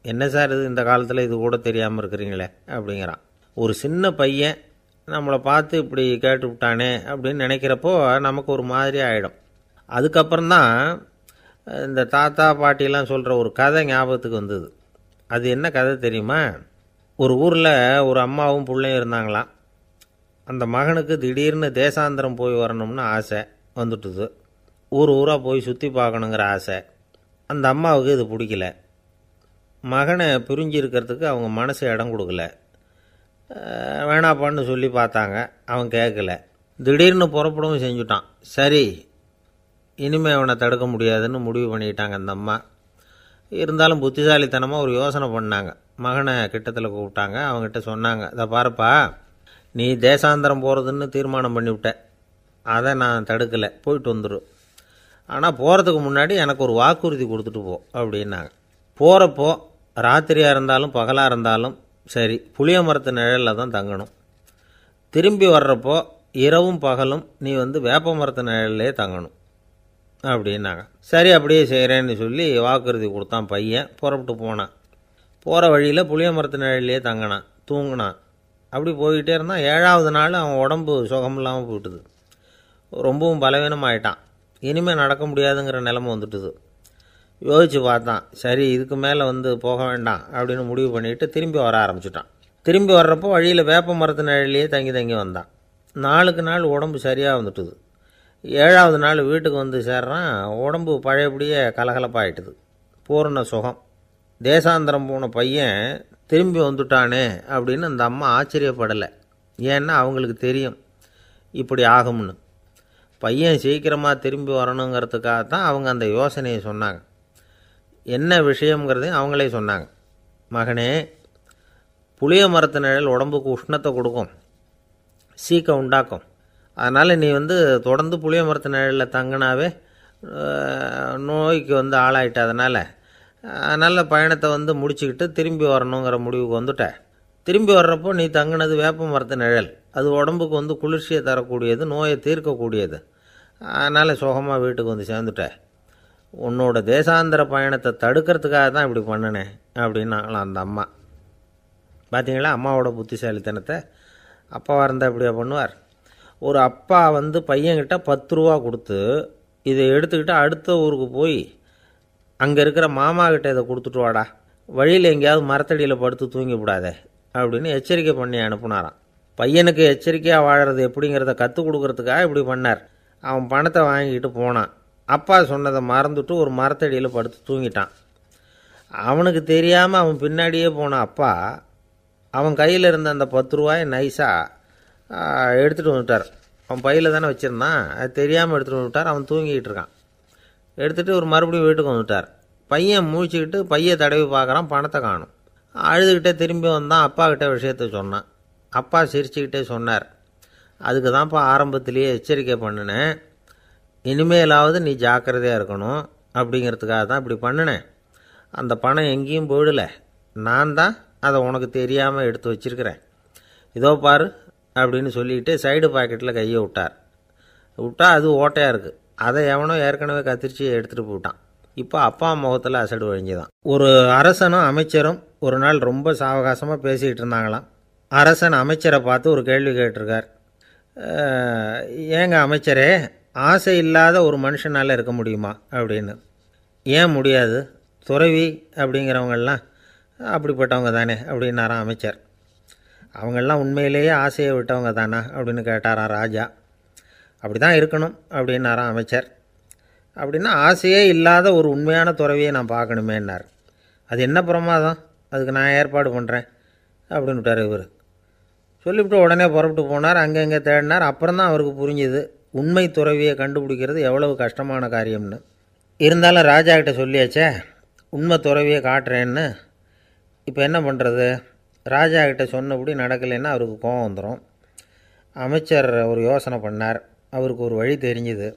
என்ன சார் இது, இந்த காலத்தில் இது கூட தெரியாமல் இருக்கிறீங்களே அப்படிங்கிறான். ஒரு சின்ன பையன் நம்மளை பார்த்து இப்படி கேட்டு விட்டானே அப்படின்னு நினைக்கிறப்போ நமக்கு ஒரு மாதிரி ஆகிடும். அதுக்கப்புறம்தான் இந்த தாத்தா பாட்டிலாம் சொல்கிற ஒரு கதை ஞாபகத்துக்கு வந்தது. அது என்ன கதை தெரியுமா? ஒரு ஊரில் ஒரு அம்மாவும் பிள்ளையும் இருந்தாங்களாம். அந்த மகனுக்கு திடீர்னு தேசாந்திரம் போய் வரணும்னு ஆசை வந்துட்டுது. ஊராக போய் சுற்றி பார்க்கணுங்கிற ஆசை. அந்த அம்மாவுக்கு இது பிடிக்கல. மகனை பிரிஞ்சு இருக்கிறதுக்கு அவங்க மனசு இடம் கொடுக்கல. வேணாப்பான்னு சொல்லி பார்த்தாங்க, அவன் கேட்கல. திடீர்னு புறப்படவும் செஞ்சுட்டான். சரி, இனிமேல் அவனை தடுக்க முடியாதுன்னு முடிவு பண்ணிட்டாங்க அந்த அம்மா. இருந்தாலும் புத்திசாலித்தனமாக ஒரு யோசனை பண்ணாங்க. மகனை கிட்டத்தில் கூப்பிட்டாங்க. அவங்ககிட்ட சொன்னாங்க, இதை பாருப்பா, நீ தேசாந்திரம் போகிறதுன்னு தீர்மானம் பண்ணிவிட்ட, அதை நான் தடுக்கலை, போயிட்டு வந்துடும். ஆனால் போகிறதுக்கு முன்னாடி எனக்கு ஒரு வாக்குறுதி கொடுத்துட்டு போ அப்படின்னாங்க. போகிறப்போ ராத்திரியாக இருந்தாலும் பகலாக இருந்தாலும் சரி, புளிய மரத்து நிழலில் தான் தங்கணும். திரும்பி வர்றப்போ இரவும் பகலும் நீ வேப்ப மரத்து நிழல்லே தங்கணும் அப்படின்னாங்க. சரி, அப்படியே செய்கிறேன்னு சொல்லி வாக்குறுதி கொடுத்தான் பையன். புறப்பட்டு போனான். போகிற வழியில் புளிய மரத்து நிழல்லையே தங்கினான், தூங்கினான். அப்படி போய்கிட்டே இருந்தான். 7ஆவது நாள் அவன் உடம்பு சுகமில்லாமல் போயிட்டுது. ரொம்பவும் பலவீனமாயிட்டான். இனிமேல் நடக்க முடியாதுங்கிற நிலைமை வந்துட்டுது. யோசித்து பார்த்தான். சரி, இதுக்கு மேலே போக வேண்டாம் அப்படின்னு முடிவு பண்ணிவிட்டு திரும்பி வர ஆரம்பிச்சிட்டான். திரும்பி வர்றப்போ வழியில் வேப்ப மரத்து நிழல்லையே தங்கி வந்தான். நாளுக்கு நாள் உடம்பு சரியாக வந்துட்டுது. 7ஆவது நாள் வீட்டுக்கு சேர்றான். உடம்பு பழையபடியே கலகலப்பாயிட்டுது. பூரண சுகம். தேசாந்திரம் போன பையன் திரும்பி வந்துட்டானே அப்படின்னு அந்த அம்மா ஆச்சரியப்படலை. ஏன்னா அவங்களுக்கு தெரியும் இப்படி ஆகும்னு. பையன் சீக்கிரமாக திரும்பி வரணுங்கிறதுக்காக தான் அவங்க அந்த யோசனையை சொன்னாங்க. என்ன விஷயங்கிறதையும் அவங்களே சொன்னாங்க. மகனே, புளிய மரத்து நிழல் உடம்புக்கு உஷ்ணத்தை கொடுக்கும், சீக்கம் உண்டாக்கும். அதனால் நீ தொடர்ந்து புளிய மரத்து நிழலில் தங்கினாவே நோய்க்கு ஆளாயிட்ட. அதனால் பயணத்தை முடிச்சுக்கிட்டு திரும்பி வரணுங்கிற முடிவுக்கு வந்துட்ட. திரும்பி வர்றப்போ நீ தங்கினது வேப்ப மரத்து நிழல். அது உடம்புக்கு வந்து குளிர்ச்சியை தரக்கூடியது, நோயை தீர்க்கக்கூடியது. அதனால் சுகமாக வீட்டுக்கு வந்து சேர்ந்துட்ட. உன்னோட தேசாந்திர பயணத்தை தடுக்கிறதுக்காக தான் இப்படி பண்ணினேன் அப்படின்னாங்களாம் அந்த அம்மா. பார்த்தீங்களா அம்மாவோட புத்திசாலித்தனத்தை? அப்பாவாக இருந்தால் இப்படியா பண்ணுவார்? ஒரு அப்பா வந்து பையன்கிட்ட 10 ரூபா கொடுத்து இதை எடுத்துக்கிட்டு அடுத்த ஊருக்கு போய் அங்கே இருக்கிற மாமா கிட்ட இதை கொடுத்துட்டு வாடா, வழியில் எங்கேயாவது மரத்தடியில் படுத்து தூங்கி விடாதே அப்படின்னு எச்சரிக்கை பண்ணி அனுப்புனாராம். பையனுக்கு எச்சரிக்கையாக வாழறது எப்படிங்கிறத கற்றுக் கொடுக்கறதுக்காக இப்படி பண்ணார். அவன் பணத்தை வாங்கிட்டு போனான். அப்பா சொன்னதை மறந்துட்டு ஒரு மரத்தடியில் படுத்து தூங்கிட்டான். அவனுக்கு தெரியாமல் அவன் பின்னாடியே போன அப்பா அவன் கையில் இருந்த அந்த 10 ரூபாயை நைஸாக எடுத்துகிட்டு வந்துட்டார். அவன் பையில் தானே வச்சுருந்தான், அது தெரியாமல் எடுத்துகிட்டு வந்துட்டார். அவன் தூங்கிக்கிட்டு இருக்கான். எடுத்துகிட்டு ஒரு மறுபடியும் வீட்டுக்கு வந்துட்டார். பையன் முழிச்சுக்கிட்டு பையை தடவி பார்க்குறான், பணத்தை காணும். அழுதுகிட்டே திரும்பி வந்தான். அப்பா கிட்ட விஷயத்த சொன்னான். அப்பா சிரிச்சுக்கிட்டே சொன்னார், அதுக்கு தான்ப்பா ஆரம்பத்திலேயே எச்சரிக்கை பண்ணினேன், இனிமேலாவது நீ ஜாக்கிரதையாக இருக்கணும் அப்படிங்கிறதுக்காக தான் இப்படி பண்ணினேன். அந்த பணம் எங்கேயும் போயிடலை, நான் தான் அதை உனக்கு தெரியாமல் எடுத்து வச்சிருக்கிறேன். இதோ பாரு அப்படின்னு சொல்லிக்கிட்டு சைடு பாக்கெட்டில் கையை விட்டா அது ஓட்டையாக இருக்குது. அதை எவனோ ஏற்கனவே கத்திரிச்சு எடுத்துகிட்டு போட்டான். இப்போ அப்பா முகத்தில் அசடு வழிஞ்சுதான். ஒரு அரசனும் அமைச்சரும் ஒரு நாள் ரொம்ப சாவகாசமாக பேசிக்கிட்டு இருந்தாங்களாம். அரசன் அமைச்சரை பார்த்து ஒரு கேள்வி கேட்டிருக்கார். ஏங்க அமைச்சரே, ஆசை இல்லாத ஒரு மனுஷனால் இருக்க முடியுமா அப்படின்னு. ஏன் முடியாது, துறவி அப்படிங்கிறவங்கெல்லாம் அப்படிப்பட்டவங்க தானே அப்படின்னாராம் அமைச்சர். அவங்கெல்லாம் உண்மையிலேயே ஆசையை விட்டவங்க தானா அப்படின்னு கேட்டாராம் ராஜா. அப்படி தான் இருக்கணும் அப்படின்னாராம் அமைச்சர். அப்படின்னா ஆசையே இல்லாத ஒரு உண்மையான துறவியை நான் பார்க்கணுமேன்னார். அது என்ன பிரமாதம், அதுக்கு நான் ஏற்பாடு பண்ணுறேன் அப்படின்னு விட்டார் இவர். சொல்லிவிட்டு உடனே புறப்பட்டு போனார். அங்கங்கே தேடினார். அப்புறம் தான் அவருக்கு புரிஞ்சுது உண்மை துறவியை கண்டுபிடிக்கிறது எவ்வளவு கஷ்டமான காரியம்னு. இருந்தாலும் ராஜா கிட்ட சொல்லியாச்சே உண்மை துறவியை காட்டுறேன்னு. இப்போ என்ன பண்ணுறது? ராஜா கிட்ட சொன்னபடி நடக்கலைன்னா அவருக்கு கோபம் வந்துடும். அமைச்சர் ஒரு யோசனை பண்ணார். அவருக்கு ஒரு வழி தெரிஞ்சுது.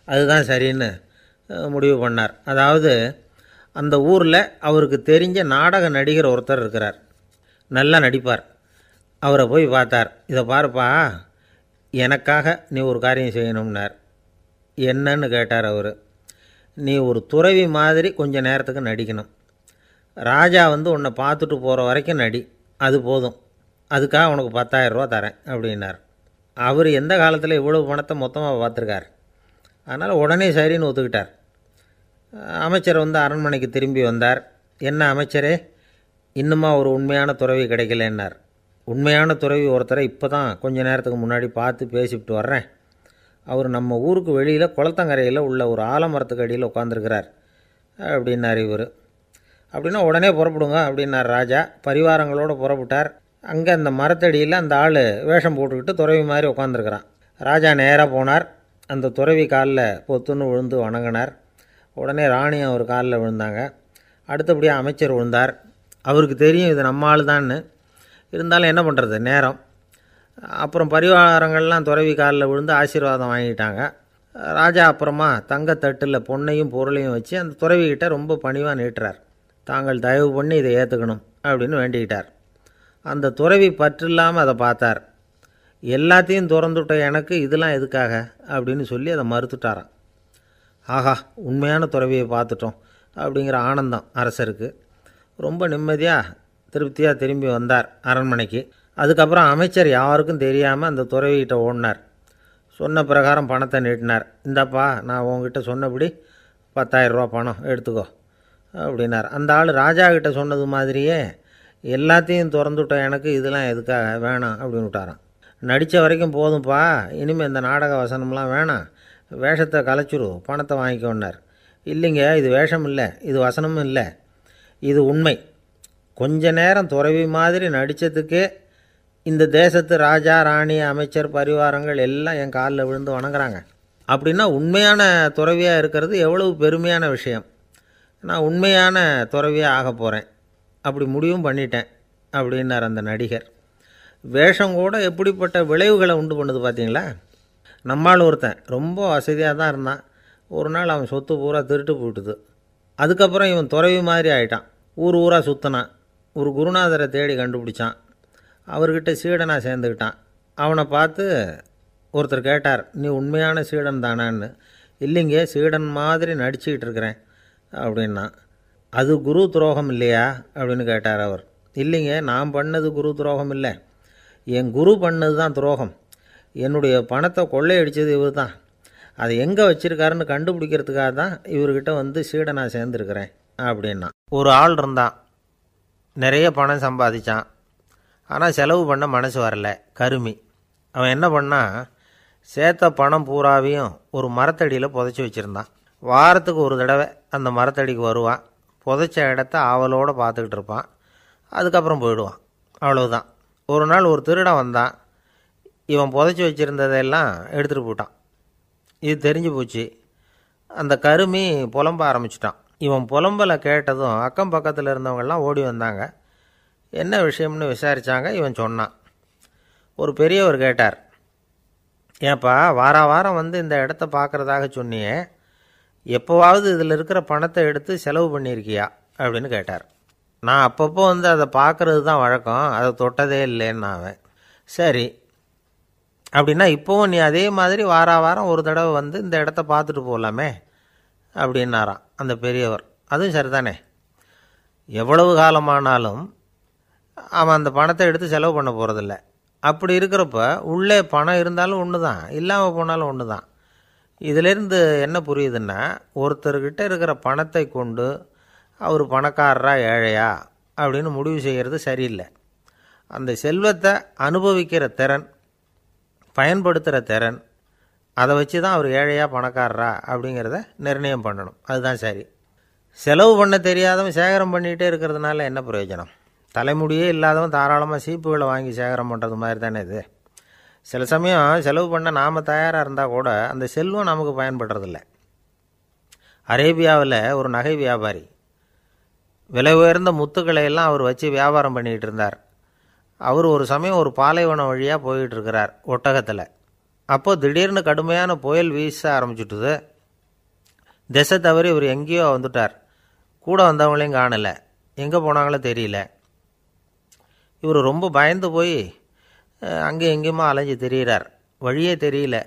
அதுதான் சரின்னு முடிவு பண்ணார். அதாவது அந்த ஊரில் அவருக்கு தெரிஞ்ச நாடக நடிகர் ஒருத்தர் இருக்கிறார், நல்லா நடிப்பார். அவரை போய் பார்த்தார். இதை பாருப்பா, எனக்காக நீ ஒரு காரியம் செய்யணும்னார். என்னன்னு கேட்டார் அவர். நீ ஒரு துறவி மாதிரி கொஞ்சம் நேரத்துக்கு நடிக்கணும். ராஜா வந்து உன்னை பார்த்துட்டு போகிற வரைக்கும் நடி, அது போதும். அதுக்காக உனக்கு 10,000 ரூபா தரேன் அப்படின்னார். அவர் எந்த காலத்தில் இவ்வளவு பணத்தை மொத்தமாக பார்த்துருக்கார். அதனால் உடனே சரின்னு ஒத்துக்கிட்டார். அமைச்சர் வந்து அரண்மனைக்கு திரும்பி வந்தார். என்ன அமைச்சரே, இன்னுமா ஒரு உண்மையான துறவி கிடைக்கலன்னார். உண்மையான துறவி ஒருத்தரை இப்போ தான் கொஞ்ச நேரத்துக்கு முன்னாடி பார்த்து பேசிவிட்டு வர்றேன். அவர் நம்ம ஊருக்கு வெளியில் குளத்தங்கரையில் உள்ள ஒரு ஆலமரத்துக்கு அடியில் உட்காந்துருக்கிறார் அப்படின்னார் இவர். அப்படின்னா உடனே புறப்படுங்க அப்படின்னார் ராஜா. பரிவாரங்களோடு புறப்பட்டார். அங்கே அந்த மரத்தடியில் அந்த ஆள் வேஷம் போட்டுக்கிட்டு துறவி மாதிரி உட்காந்துருக்கிறான். ராஜா நேராக போனார். அந்த துறவி காலில் பொத்துன்னு விழுந்து வணங்கினார். உடனே ராணியும் அவர் காலில் விழுந்தாங்க. அடுத்தபடியாக அமைச்சர் விழுந்தார். அவருக்கு தெரியும் இது நம்ம ஆள் தான்னு. இருந்தாலும் என்ன பண்ணுறது, நேரம். அப்புறம் பரிவாரங்கள்லாம் துறவி காலில் விழுந்து ஆசீர்வாதம் வாங்கிட்டாங்க. ராஜா அப்புறமா தங்கத்தட்டில் பொன்னையும் பொருளையும் வச்சு அந்த துறவிக்கிட்ட ரொம்ப பணிவாக நீட்டுறார். தாங்கள் தயவு பண்ணி இதை ஏற்றுக்கணும் அப்படின்னு வேண்டிக்கிட்டார். அந்த துறவி பற்றில்லாமல் அதை பார்த்தார். எல்லாத்தையும் திறந்துவிட்ட எனக்கு இதெல்லாம் எதுக்காக அப்படின்னு சொல்லி அதை மறுத்துட்டாராம். ஆஹா, உண்மையான துறவியை பார்த்துட்டோம் அப்படிங்கிற ஆனந்தம் அரசருக்கு. ரொம்ப நிம்மதியாக திருப்தியாக திரும்பி வந்தார் அரண்மனைக்கு. அதுக்கப்புறம் அமைச்சர் யாருக்கும் தெரியாமல் அந்த துறவிகிட்ட ஓடினார். சொன்ன பிரகாரம் பணத்தை நீட்டினார். இந்தாப்பா, நான் உங்ககிட்ட சொன்னபடி 10,000 ரூபா பணம் எடுத்துக்கோ அப்படின்னார். அந்த ஆள் ராஜா கிட்ட சொன்னது மாதிரியே எல்லாத்தையும் திறந்துவிட்ட எனக்கு இதெல்லாம் எதுக்காக வேணாம் அப்படின்னு விட்டாராம். நடித்த வரைக்கும் போதும்ப்பா, இனிமேல் இந்த நாடக வசனம்லாம் வேணாம், வேஷத்தை கலைச்சிரு, பணத்தை வாங்கிக்கோன்னார். இல்லைங்க, இது வேஷம் இல்லை, இது வசனமும் இல்லை, இது உண்மை. கொஞ்ச நேரம் துறவி மாதிரி நடித்ததுக்கே இந்த தேசத்து ராஜா, ராணி, அமைச்சர், பரிவாரங்கள் எல்லாம் என் காலில் விழுந்து வணங்குறாங்க. அப்படின்னா உண்மையான துறவியாக இருக்கிறது எவ்வளவு பெருமையான விஷயம். நான் உண்மையான துறவியாக ஆக போகிறேன், அப்படி முடிவும் பண்ணிட்டேன் அப்படின்னார் அந்த நடிகர். வேஷம் கூட எப்படிப்பட்ட விளைவுகளை உண்டு பண்ணுது பார்த்தீங்களா. நம்மால் ஒருத்தன் ரொம்ப வசதியாக தான் இருந்தான். ஒரு நாள் அவன் சொத்து பூரா திருட்டு போட்டுது. அதுக்கப்புறம் இவன் துறவி மாதிரி ஆகிட்டான். ஊர் ஊராக சுற்றினான். ஒரு குருநாதரை தேடி கண்டுபிடிச்சான். அவர்கிட்ட சீடனாக சேர்ந்துக்கிட்டான். அவனை பார்த்து ஒருத்தர் கேட்டார், நீ உண்மையான சீடன் தானான்னு. இல்லைங்க, சீடன் மாதிரி நடிச்சுக்கிட்டு இருக்கிறேன் அப்படின்னா. அது குரு துரோகம் இல்லையா அப்படின்னு கேட்டார் அவர். இல்லைங்க, நான் பண்ணது குரு துரோகம் இல்லை, என் குரு பண்ணது தான் துரோகம். என்னுடைய பணத்தை கொள்ளையடித்தது இவர் தான். அதை எங்கே வச்சுருக்காருன்னு கண்டுபிடிக்கிறதுக்காக தான் இவர்கிட்ட வந்து சீடனாக சேர்ந்துருக்கிறேன் அப்படின்னா. ஒரு ஆள் இருந்தான், நிறைய பணம் சம்பாதிச்சான். ஆனால் செலவு பண்ண மனசு வரல, கருமி. அவன் என்ன பண்ணான், சேர்த்த பணம் பூராவையும் ஒரு மரத்தடியில் புதைச்சி வச்சுருந்தான். வாரத்துக்கு ஒரு தடவை அந்த மரத்தடிக்கு வருவான், புதைச்ச இடத்த ஆவலோடு பார்த்துக்கிட்டு இருப்பான், அதுக்கப்புறம் போயிடுவான். அவ்வளவுதான். ஒரு நாள் ஒரு திருடன் வந்தான், இவன் புதைச்சி வச்சுருந்ததெல்லாம் எடுத்துகிட்டு போயிட்டான். இது தெரிஞ்சு போச்சு. அந்த கருமி புலம்ப ஆரம்பிச்சிட்டான். இவன் புலம்பலை கேட்டதும் அக்கம் பக்கத்தில் இருந்தவங்கெல்லாம் ஓடி வந்தாங்க. என்ன விஷயம்னு விசாரித்தாங்க. இவன் சொன்னான். ஒரு பெரியவர் கேட்டார், ஏன்ப்பா வாரம் வந்து இந்த இடத்த பார்க்குறதாக சொன்னியே, எப்போவாவது இதில் இருக்கிற பணத்தை எடுத்து செலவு பண்ணியிருக்கியா அப்படின்னு கேட்டார். நான் அப்பப்போ வந்து அதை பார்க்குறது தான் வழக்கம், அதை தொட்டதே இல்லைன்னு அவன். சரி, அப்படின்னா இப்போவும் நீ அதே மாதிரி வாரம் ஒரு தடவை வந்து இந்த இடத்த பார்த்துட்டு போகலாமே அப்படின்னாராம் அந்த பெரியவர். அதுவும் சரிதானே, எவ்வளவு காலமானாலும் அவன் அந்த பணத்தை எடுத்து செலவு பண்ண போகிறதில்ல. அப்படி இருக்கிறப்ப உள்ளே பணம் இருந்தாலும் ஒன்று தான், இல்லாமல் போனாலும் ஒன்று தான். இதிலேருந்து என்ன புரியுதுன்னா, ஒருத்தர்கிட்ட இருக்கிற பணத்தை கொண்டு அவர் பணக்காரரா ஏழையா அப்படின்னு முடிவு செய்கிறது சரியில்லை. அந்த செல்வத்தை அனுபவிக்கிற திறன், பயன்படுத்துகிற திறன், அதை வச்சு தான் அவர் ஏழையா பணக்காரரா அப்படிங்கிறத நிர்ணயம் பண்ணணும். அதுதான் சரி. செலவு பண்ண தெரியாதவன் சேகரம் பண்ணிகிட்டே இருக்கிறதுனால என்ன பிரயோஜனம்? தலைமுடியே இல்லாதவன் தாராளமாக சீப்புகளை வாங்கி சேகரம் பண்ணுறது மாதிரி தானே இது. சில சமயம் செலவு பண்ண நாம் தயாராக இருந்தால் கூட அந்த செல்வம் நமக்கு பயன்படுறதில்ல. அரேபியாவில் ஒரு நகை வியாபாரி விலை உயர்ந்த முத்துக்களை எல்லாம் அவர் வச்சு வியாபாரம் பண்ணிகிட்டு இருந்தார். அவர் ஒரு சமயம் ஒரு பாலைவனம் வழியாக போயிட்டுருக்கிறார் ஒட்டகத்தில். அப்போது திடீர்னு கடுமையான புயல் வீச ஆரம்பிச்சுட்டுது. திசை தவறி இவர் எங்கேயோ வந்துட்டார். கூட வந்தவங்களையும் காணலை, எங்கே போனாங்களோ தெரியல. இவர் ரொம்ப பயந்து போய் அங்கே எங்கேயுமா அலைஞ்சு திரியிறார். வழியே தெரியல,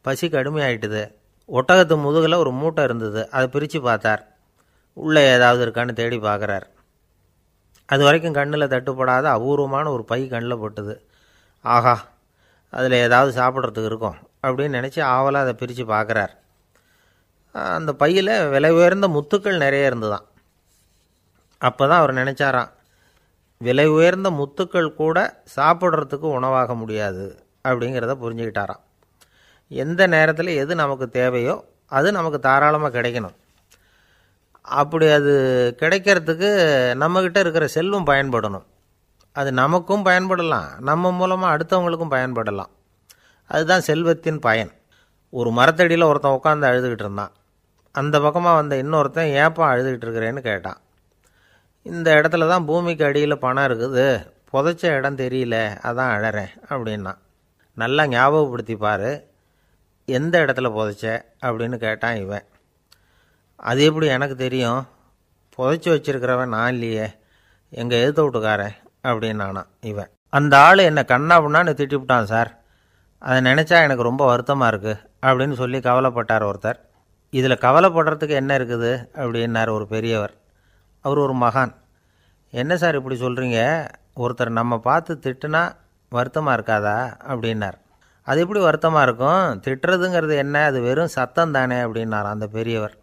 பசி கடுமையாயிட்டுது. ஒட்டகத்து முதுகில் ஒரு மூட்டை இருந்தது, அதை பிரித்து பார்த்தார். உள்ளே ஏதாவது இருக்கான்னு தேடி பார்க்குறார். அது வரைக்கும் கண்ணில் தட்டுப்படாத அபூர்வமான ஒரு பை கண்ணில் பட்டுது. ஆஹா, அதில் ஏதாவது சாப்பிட்றதுக்கு இருக்கும் அப்படின்னு நினச்சி ஆவலாக அதை பிரித்து பார்க்குறார். அந்த பையில் விலை உயர்ந்த முத்துக்கள் நிறைய இருந்துதான். அப்போ தான் அவர் நினச்சாராம், விலை உயர்ந்த முத்துக்கள் கூட சாப்பிட்றதுக்கு உணவாக முடியாது அப்படிங்கிறத புரிஞ்சுக்கிட்டாராம். எந்த நேரத்தில் எது நமக்கு தேவையோ அது நமக்கு தாராளமாக கிடைக்கணும். அப்படி அது கிடைக்கிறதுக்கு நம்மக்கிட்ட இருக்கிற செல்வம் பயன்படணும். அது நமக்கும் பயன்படலாம், நம்ம மூலமாக அடுத்தவங்களுக்கும் பயன்படலாம். அதுதான் செல்வத்தின் பயன். ஒரு மரத்தடியில் ஒருத்தன் உட்காந்து அழுதுகிட்டு இருந்தான். அந்த பக்கமாக வந்த இன்னொருத்தன் ஏப்பா அழுதுகிட்டு இருக்கிறேன்னு கேட்டான். இந்த இடத்துல தான் பூமிக்கு அடியில் பணம் இருக்குது, புதைச்ச இடம் தெரியல, அதான் அழறேன் அப்படின்னா. நல்லா ஞாபகப்படுத்தி பாரு, எந்த இடத்துல புதைச்ச அப்படின்னு கேட்டான் இவன். அது எப்படி எனக்கு தெரியும், புதைச்சி வச்சிருக்கிறவன் நான் இல்லையே, எங்கள் எதிர்த்த வீட்டுக்காரன் அப்படின்னானா இவன். அந்த ஆள் என்னை கண்ணாப்புண்ணான்னு திட்டிவிட்டான் சார், அதை நினச்சா எனக்கு ரொம்ப வருத்தமாக இருக்குது அப்படின்னு சொல்லி கவலைப்பட்டார் ஒருத்தர். இதில் கவலைப்படுறதுக்கு என்ன இருக்குது அப்படின்னார் ஒரு பெரியவர். அவர் ஒரு மகான். என்ன சார் இப்படி சொல்கிறீங்க, ஒருத்தர் நம்ம பார்த்து திட்டுனா வருத்தமாக இருக்காதா அப்படின்னார். அது எப்படி வருத்தமாக இருக்கும், திட்டுறதுங்கிறது என்ன, அது வெறும் சத்தம் தானே அப்படின்னார் அந்த பெரியவர்.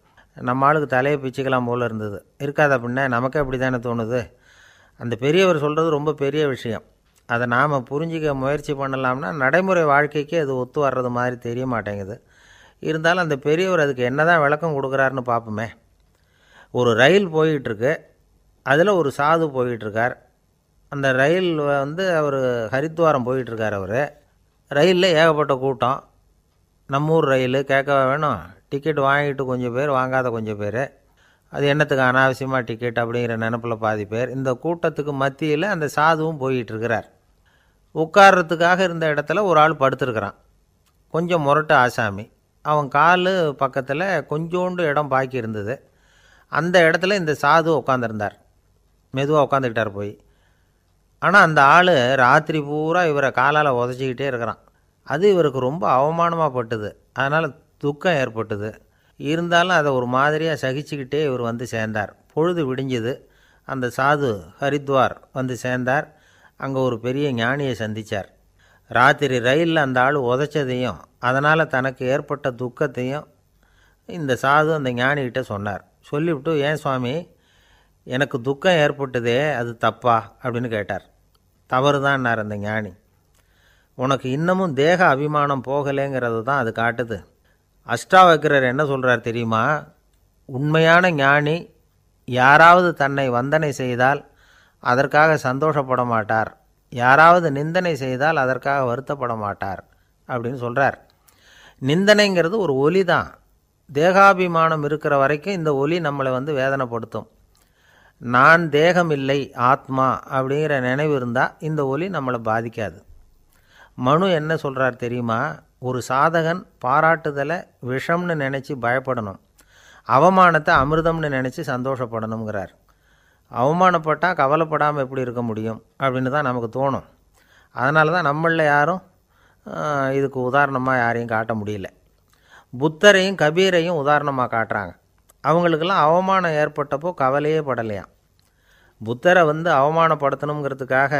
நம்ம ஆளுக்கு தலையை பிச்சுக்கலாம் போல் இருந்தது. இருக்காத அப்படின்னா நமக்கே அப்படி தானே தோணுது. அந்த பெரியவர் சொல்கிறது ரொம்ப பெரிய விஷயம். அதை நாம் புரிஞ்சிக்க முயற்சி பண்ணலாம்னா நடைமுறை வாழ்க்கைக்கு அது ஒத்து வர்றது மாதிரி தெரிய மாட்டேங்குது. இருந்தாலும் அந்த பெரியவர் அதுக்கு என்ன தான் விளக்கம் கொடுக்குறாருன்னு பார்ப்போமே. ஒரு ரயில் போயிட்டுருக்கு, அதில் ஒரு சாது போயிட்டுருக்கார். அந்த ரயில் வந்து அவர் ஹரித்வாரம் போயிட்டுருக்கார். அவர் ரயிலில் ஏகப்பட்ட கூட்டம். நம்ம ஊர் ரயில் கேட்க வேணும், டிக்கெட் வாங்கிட்டு கொஞ்சம் பேர், வாங்காத கொஞ்சம் பேர். அது என்னத்துக்கு அனாவசியமாக டிக்கெட் அப்படிங்கிற நினப்பில் பாதி பேர். இந்த கூட்டத்துக்கு மத்தியில் அந்த சாதுவும் போயிட்டுருக்கிறார். உட்கார்றதுக்காக இருந்த இடத்துல ஒரு ஆள் படுத்துருக்கிறான், கொஞ்சம் முரட்டு ஆசாமி. அவன் கால் பக்கத்தில் கொஞ்சோண்டு இடம் பாக்கி இருந்தது. அந்த இடத்துல இந்த சாது உட்காந்துருந்தார். மெதுவாக உட்காந்துக்கிட்டார் போய். ஆனால் அந்த ஆள் ராத்திரி பூரா இவரை காலால் உதச்சிக்கிட்டே இருக்கிறான். அது இவருக்கு ரொம்ப அவமானமாக பட்டுது. அதனால் துக்கம் ஏற்பட்டுது. இருந்தாலும் அதை ஒரு மாதிரியாக சகிச்சுக்கிட்டே இவர் வந்து சேர்ந்தார். பொழுது விடிஞ்சுது. அந்த சாது ஹரித்வார் வந்து சேர்ந்தார். அங்கே ஒரு பெரிய ஞானியை சந்தித்தார். ராத்திரி ரயிலில் அந்த ஆள் உதைச்சதையும் அதனால் தனக்கு ஏற்பட்ட துக்கத்தையும் இந்த சாது அந்த ஞானிகிட்ட சொன்னார். சொல்லிவிட்டு, ஏன் சுவாமி, எனக்கு துக்கம் ஏற்பட்டதே அது தப்பா அப்படின்னு கேட்டார். தவறு தான்னார் அந்த ஞானி. உனக்கு இன்னமும் தேக அபிமானம் போகலைங்கிறது தான் அது காட்டுது. அஷ்டாவக்கிரர் என்ன சொல்கிறார் தெரியுமா? உண்மையான ஞானி யாராவது தன்னை வந்தனை செய்தால் அதற்காக சந்தோஷப்பட மாட்டார், யாராவது நிந்தனை செய்தால் அதற்காக வருத்தப்பட மாட்டார் அப்படின்னு சொல்கிறார். நிந்தனைங்கிறது ஒரு ஒலி தான். தேகாபிமானம் இருக்கிற வரைக்கும் இந்த ஒலி நம்மளை வந்து வேதனைப்படுத்தும். நான் தேகம் இல்லை, ஆத்மா அப்படிங்கிற நினைவு இருந்தால் இந்த ஒலி நம்மளை பாதிக்காது. மனு என்ன சொல்கிறார் தெரியுமா? ஒரு சாதகன் பாராட்டுதலை விஷம்னு நினச்சி பயப்படணும், அவமானத்தை அமிர்தம்னு நினச்சி சந்தோஷப்படணுங்கிறார். அவமானப்பட்டால் கவலைப்படாமல் எப்படி இருக்க முடியும் அப்படின்னு தான் நமக்கு தோணும். அதனால தான் நம்மளில் யாரும் இதுக்கு உதாரணமாக யாரையும் காட்ட முடியல. புத்தரையும் கபீரையும் உதாரணமாக காட்டுறாங்க. அவங்களுக்கெல்லாம் அவமானம் ஏற்பட்டப்போ கவலையே படலையாம். புத்தரை வந்து அவமானப்படுத்தணுங்கிறதுக்காக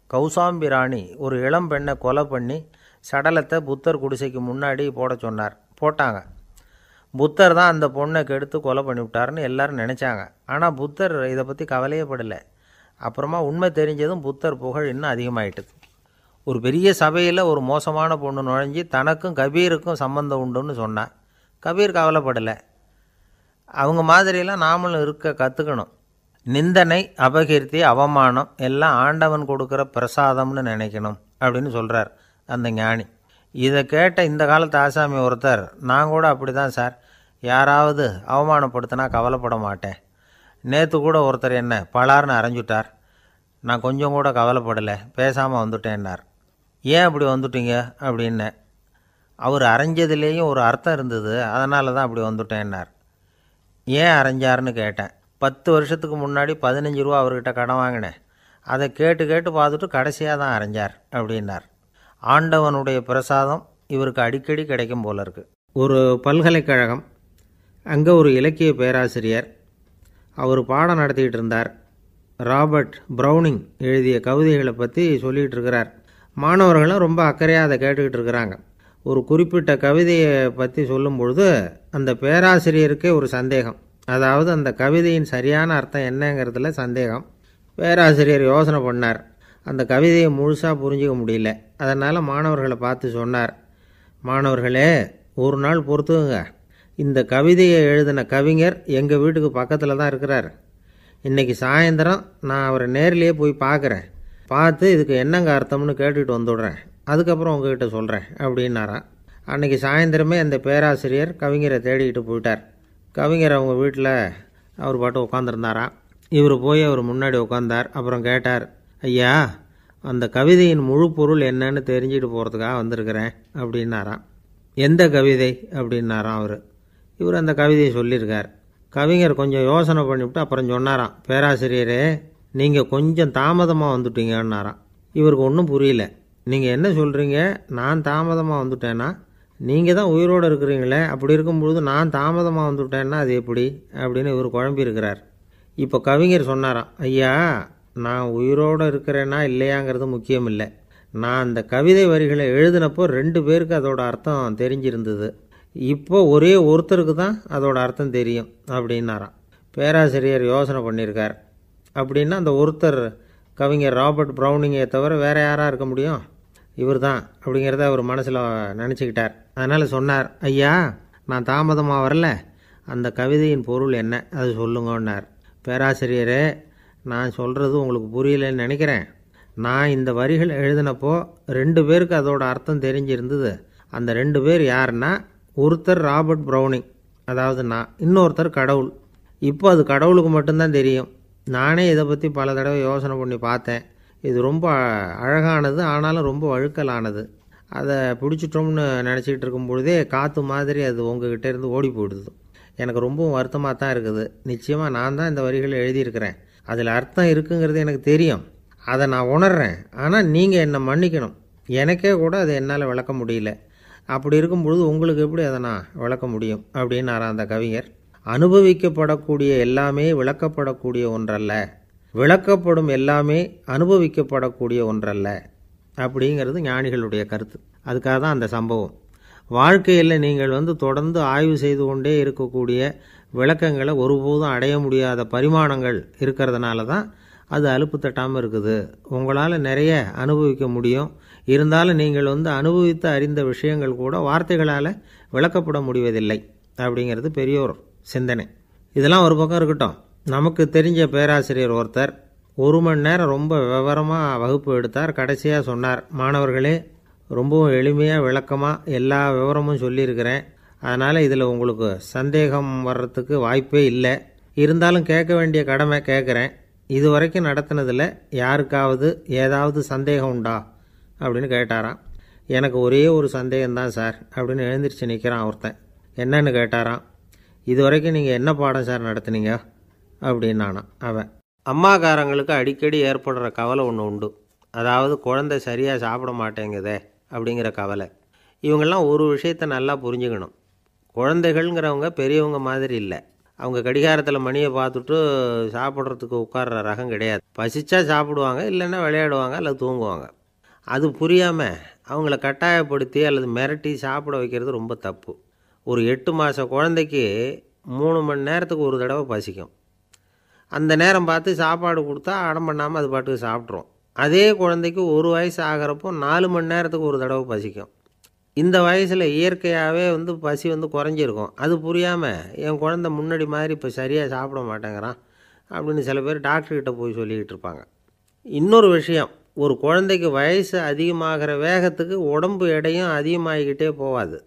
கௌசாம்பி ராணி ஒரு இளம் பெண்ணை கொலை பண்ணி சடலத்தை புத்தர் குடிசைக்கு முன்னாடி போட சொன்னார். போட்டாங்க. புத்தர் தான் அந்த பொண்ணை கெடுத்து கொலை பண்ணிவிட்டார்னு எல்லோரும் நினச்சாங்க. ஆனால் புத்தர் இதை பற்றி கவலையே படலை. அப்புறமா உண்மை தெரிஞ்சதும் புத்தர் புகழ் இன்னும் அதிகமாயிட்டுது. ஒரு பெரிய சபையில் ஒரு மோசமான பொண்ணு நுழைஞ்சி தனக்கும் கபீருக்கும் சம்பந்தம் உண்டுன்னு சொன்னார். கபீர் கவலைப்படலை. அவங்க மாதிரியெல்லாம் நாமளும் இருக்க கற்றுக்கணும். நிந்தனை, அபகீர்த்தி, அவமானம் எல்லாம் ஆண்டவன் கொடுக்குற பிரசாதம்னு நினைக்கணும் அப்படின்னு சொல்கிறார் அந்த ஞானி. இதை கேட்ட இந்த காலத்து ஆசாமி ஒருத்தர், நான் கூட அப்படி தான் சார், யாராவது அவமானப்படுத்தினா கவலைப்பட மாட்டேன். நேற்று கூட ஒருத்தர் என்ன பலார்னு அரைஞ்சுட்டார், நான் கொஞ்சம் கூட கவலைப்படலை, பேசாமல் வந்துட்டேன்னார். ஏன் அப்படி வந்துட்டீங்க அப்படின்னு. அவர் அரைஞ்சதுலேயும் ஒரு அர்த்தம் இருந்தது, அதனால தான் அப்படி வந்துட்டேன்னார். ஏன் அரைஞ்சாருன்னு கேட்டேன். 10 வருஷத்துக்கு முன்னாடி 15 ரூபா அவர்கிட்ட கடன் வாங்கினேன், அதை கேட்டு கேட்டு பார்த்துட்டு கடைசியாக தான் அரைஞ்சார் அப்படின்னார். ஆண்டவனுடைய பிரசாதம் இவருக்கு அடிக்கடி கிடைக்கும் போல இருக்குது. ஒரு பல்கலைக்கழகம், அங்கே ஒரு இலக்கிய பேராசிரியர், அவர் பாடம் நடத்திக்கிட்டு இருந்தார். ராபர்ட் ப்ரௌனிங் எழுதிய கவிதைகளை பற்றி சொல்லிகிட்டு இருக்கிறார். மாணவர்களும் ரொம்ப அக்கறையாக அதை கேட்டுக்கிட்டு இருக்கிறாங்க. ஒரு குறிப்பிட்ட கவிதையை பற்றி சொல்லும் பொழுது அந்த பேராசிரியருக்கே ஒரு சந்தேகம். அதாவது அந்த கவிதையின் சரியான அர்த்தம் என்னங்கிறதுல சந்தேகம். பேராசிரியர் யோசனை பண்ணார். அந்த கவிதையை முழுசாக புரிஞ்சிக்க முடியல. அதனால் மாணவர்களை பார்த்து சொன்னார், மாணவர்களே, ஒரு நாள் பொறுத்துக்குங்க. இந்த கவிதையை எழுதின கவிஞர் எங்கள் வீட்டுக்கு பக்கத்தில் தான் இருக்கிறார். இன்றைக்கி சாயந்தரம் நான் அவரை நேரிலேயே போய் பார்க்குறேன். பார்த்து இதுக்கு என்னங்க அர்த்தம்னு கேட்டுக்கிட்டு வந்துவிடுறேன். அதுக்கப்புறம் உங்ககிட்ட சொல்கிறேன் அப்படின்னாராம். அன்றைக்கி சாயந்தரமே அந்த பேராசிரியர் கவிஞரை தேடிக்கிட்டு போயிட்டார். கவிஞர் அவங்க வீட்டில் அவர் பாட்டு உட்காந்துருந்தாராம். இவர் போய் அவர் முன்னாடி உட்காந்தார். அப்புறம் கேட்டார், ஐயா, அந்த கவிதையின் முழு பொருள் என்னன்னு தெரிஞ்சுட்டு போகிறதுக்காக வந்திருக்கிறேன் அப்படின்னாராம். எந்த கவிதை அப்படின்னாராம் அவர். இவர் அந்த கவிதையை சொல்லியிருக்கார். கவிஞர் கொஞ்சம் யோசனை பண்ணிவிட்டு அப்புறம் சொன்னாராம், பேராசிரியரே, நீங்கள் கொஞ்சம் தாமதமாக வந்துட்டீங்கன்னாராம். இவருக்கு ஒன்றும் புரியல. நீங்கள் என்ன சொல்கிறீங்க? நான் தாமதமாக வந்துட்டேன்னா? நீங்கள் தான் உயிரோடு இருக்கிறீங்களே, அப்படி இருக்கும்பொழுது நான் தாமதமாக வந்துவிட்டேன்னா அது எப்படி அப்படின்னு இவர் குழம்பியிருக்கிறார். இப்போ கவிஞர் சொன்னாராம், ஐயா, நான் உயிரோடு இருக்கிறேன்னா இல்லையாங்கிறது முக்கியம் இல்லை. நான் அந்த கவிதை வரிகளை எழுதினப்போ 2 பேருக்கு அதோட அர்த்தம் தெரிஞ்சிருந்தது. இப்போ ஒரே ஒருத்தருக்கு தான் அதோட அர்த்தம் தெரியும் அப்படின்னாராம். பேராசிரியர் யோசனை பண்ணியிருக்கார். அப்படின்னா அந்த ஒருத்தர் கவிஞர் ராபர்ட் ப்ரௌனிங்கை தவிர வேறு யாராக இருக்க முடியும்? இவர் தான் அப்படிங்கிறத அவர் மனசில் நினச்சிக்கிட்டார். அதனால் சொன்னார், ஐயா, நான் தாமதமாக வரல, அந்த கவிதையின் பொருள் என்ன அது சொல்லுங்கன்னார். பேராசிரியரே, நான் சொல்கிறது உங்களுக்கு புரியலன்னு நினைக்கிறேன். நான் இந்த வரிகள் எழுதினப்போ 2 பேருக்கு அதோட அர்த்தம் தெரிஞ்சிருந்தது. அந்த 2 பேர் யாருன்னா, ஒருத்தர் ராபர்ட் ப்ரௌனிங், அதாவது நான், இன்னொருத்தர் கடவுள். இப்போ அது கடவுளுக்கு மட்டும்தான் தெரியும். நானே இதை பற்றி பல தடவை யோசனை பண்ணி பார்த்தேன். இது ரொம்ப அழகானது, ஆனாலும் ரொம்ப வழுக்கலானது. அதை பிடிச்சிட்டோம்னு நினச்சிக்கிட்டு இருக்கும் பொழுதே காற்று மாதிரி அது உங்ககிட்ட இருந்து ஓடி போயிடுது. எனக்கு ரொம்பவும் வருத்தமாக தான் இருக்குது. நிச்சயமாக நான் தான் இந்த வரிகளை எழுதியிருக்கிறேன். அதில் அர்த்தம் இருக்குங்கிறது எனக்கு தெரியும். அதை நான் உணர்றேன், ஆனால் நீங்கள் என்னை மன்னிக்கணும். எனக்கே கூட அதை என்னால் விளக்க முடியல. அப்படி இருக்கும்பொழுது உங்களுக்கு எப்படி அதை நான் விளக்க முடியும் அப்படின்னாரா அந்த கவிஞர். அனுபவிக்கப்படக்கூடிய எல்லாமே விளக்கப்படக்கூடிய ஒன்றல்ல, விளக்கப்படும் எல்லாமே அனுபவிக்கப்படக்கூடிய ஒன்றல்ல அப்படிங்கிறது ஞானிகளுடைய கருத்து. அதுக்காக தான் அந்த சம்பவம். வாழ்க்கையில் நீங்கள் தொடர்ந்து ஆய்வு செய்து கொண்டே இருக்கக்கூடிய விளக்கங்களை ஒருபோதும் அடைய முடியாத பரிமாணங்கள் இருக்கிறதுனால தான் அது அலுப்பு தட்டாமல் இருக்குது. உங்களால் நிறைய அனுபவிக்க முடியும், இருந்தாலும் நீங்கள் அனுபவித்து அறிந்த விஷயங்கள் கூட வார்த்தைகளால் விளக்கப்பட முடிவதில்லை அப்படிங்கிறது பெரியோர் சிந்தனை. இதெல்லாம் ஒரு பக்கம் இருக்கட்டும். நமக்கு தெரிஞ்ச பேராசிரியர் ஒருத்தர் 1 மணி நேரம் ரொம்ப விவரமாக வகுப்பு எடுத்தார். கடைசியாக சொன்னார், மாணவர்களே, ரொம்பவும் எளிமையாக விளக்கமாக எல்லா விவரமும் சொல்லியிருக்கிறேன். அதனால் இதில் உங்களுக்கு சந்தேகம் வர்றதுக்கு வாய்ப்பே இல்லை. இருந்தாலும் கேட்க வேண்டிய கடமை கேட்குறேன். இது வரைக்கும் நடத்தினதில் யாருக்காவது ஏதாவது சந்தேகம் உண்டா அப்படின்னு கேட்டாராம். எனக்கு ஒரே ஒரு சந்தேகம்தான் சார் அப்படின்னு எழுந்திரிச்சு நிற்கிறான் ஒருத்தன். என்னன்னு கேட்டாராம். இது வரைக்கும் நீங்கள் என்ன பாடம் சார் நடத்துனீங்க அப்படின்னானா அவன். அம்மாக்காரங்களுக்கு அடிக்கடி ஏற்படுற கவலை ஒன்று உண்டு. அதாவது குழந்தை சரியாக சாப்பிட மாட்டேங்குதே அப்படிங்கிற கவலை. இவங்கெல்லாம் ஒரு விஷயத்தை நல்லா புரிஞ்சுக்கணும். குழந்தைகள்ங்கிறவங்க பெரியவங்க மாதிரி இல்லை. அவங்க கடிகாரத்தில் மணியை பார்த்துட்டு சாப்பிட்றதுக்கு உட்கார்ற ரகம் கிடையாது. பசிச்சா சாப்பிடுவாங்க, இல்லைன்னா விளையாடுவாங்க அல்லது தூங்குவாங்க. அது புரியாமல் அவங்கள கட்டாயப்படுத்தி அல்லது மிரட்டி சாப்பிட வைக்கிறது ரொம்ப தப்பு. ஒரு 8 மாத குழந்தைக்கு 3 மணி நேரத்துக்கு ஒரு தடவை பசிக்கும். அந்த நேரம் பார்த்து சாப்பாடு கொடுத்தா அடம் பண்ணாமல் அது பாட்டுக்கு சாப்பிட்ரும். அதே குழந்தைக்கு 1 வயசு ஆகிறப்போ 4 மணி நேரத்துக்கு ஒரு தடவை பசிக்கும். இந்த வயசில் இயற்கையாகவே பசி குறைஞ்சிருக்கும். அது புரியாமல் என் குழந்தை முன்னாடி மாதிரி இப்போ சரியாக சாப்பிட மாட்டேங்கிறான் அப்படின்னு சில பேர் டாக்டர்கிட்ட போய் சொல்லிக்கிட்டு இருப்பாங்க. இன்னொரு விஷயம், ஒரு குழந்தைக்கு வயசு அதிகமாகிற வேகத்துக்கு உடம்பு எடையும் அதிகமாகிக்கிட்டே போகாது.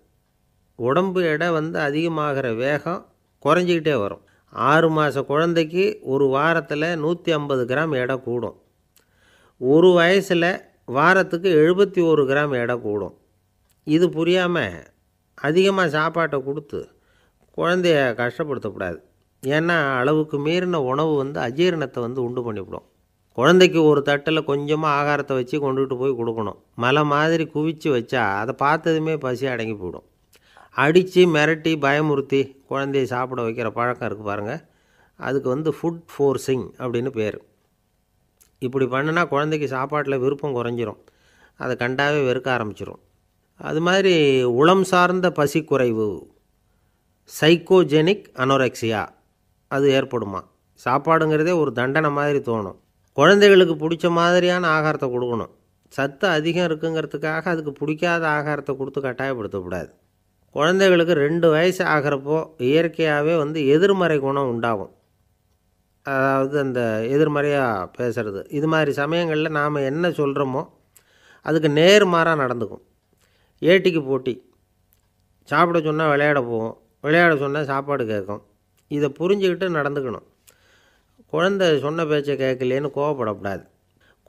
உடம்பு எடை அதிகமாகிற வேகம் குறைஞ்சிக்கிட்டே வரும். 6 மாத குழந்தைக்கு ஒரு வாரத்தில் 150 கிராம் எடை கூடும். ஒரு வயசில் வாரத்துக்கு 71 கிராம் எடை கூடும். இது புரியாமல் அதிகமாக சாப்பாட்டை கொடுத்து குழந்தைய கஷ்டப்படுத்தக்கூடாது. ஏன்னா அளவுக்கு மீறின உணவு அஜீரணத்தை உண்டு பண்ணிவிடும். குழந்தைக்கு ஒரு தட்டில் கொஞ்சமாக ஆகாரத்தை வச்சு கொண்டுகிட்டு போய் கொடுக்கணும். மலை மாதிரி குவிச்சு வச்சா அதை பார்த்ததுமே பசி அடங்கி போயிடும். அடித்து மிரட்டி பயமுறுத்தி குழந்தைய சாப்பிட வைக்கிற பழக்கம் இருக்குது பாருங்கள். அதுக்கு ஃபுட் ஃபோர்ஸிங் அப்படின்னு பேர். இப்படி பண்ணினா குழந்தைக்கு சாப்பாட்டில் விருப்பம் குறைஞ்சிரும். அதை கண்டாவே வெறுக்க ஆரம்பிச்சிடும். அது மாதிரி உளம் சார்ந்த பசி குறைவு, சைக்கோஜெனிக் அனோரெக்சியா, அது ஏற்படுமா. சாப்பாடுங்கிறதே ஒரு தண்டனை மாதிரி தோணும். குழந்தைகளுக்கு பிடிச்ச மாதிரியான ஆகாரத்தை கொடுக்கணும். சத்து அதிகம் இருக்குங்கிறதுக்காக அதுக்கு பிடிக்காத ஆகாரத்தை கொடுத்து கட்டாயப்படுத்தக்கூடாது. குழந்தைகளுக்கு 2 வயசு ஆகிறப்போ இயற்கையாகவே எதிர்மறை குணம் உண்டாகும். அதாவது அந்த எதிர்மறையாக பேசுகிறது. இது மாதிரி சமயங்களில் நாம் என்ன சொல்கிறோமோ அதுக்கு நேர்மாறாக நடந்துக்கும். ஏட்டிக்கு போட்டி. சாப்பிட சொன்னால் விளையாட போகும், விளையாட சொன்னால் சாப்பாடு கேட்கும். இதை புரிஞ்சுக்கிட்டு நடந்துக்கணும். குழந்தை சொன்ன பேச்சை கேட்கலேன்னு கோவப்படக்கூடாது.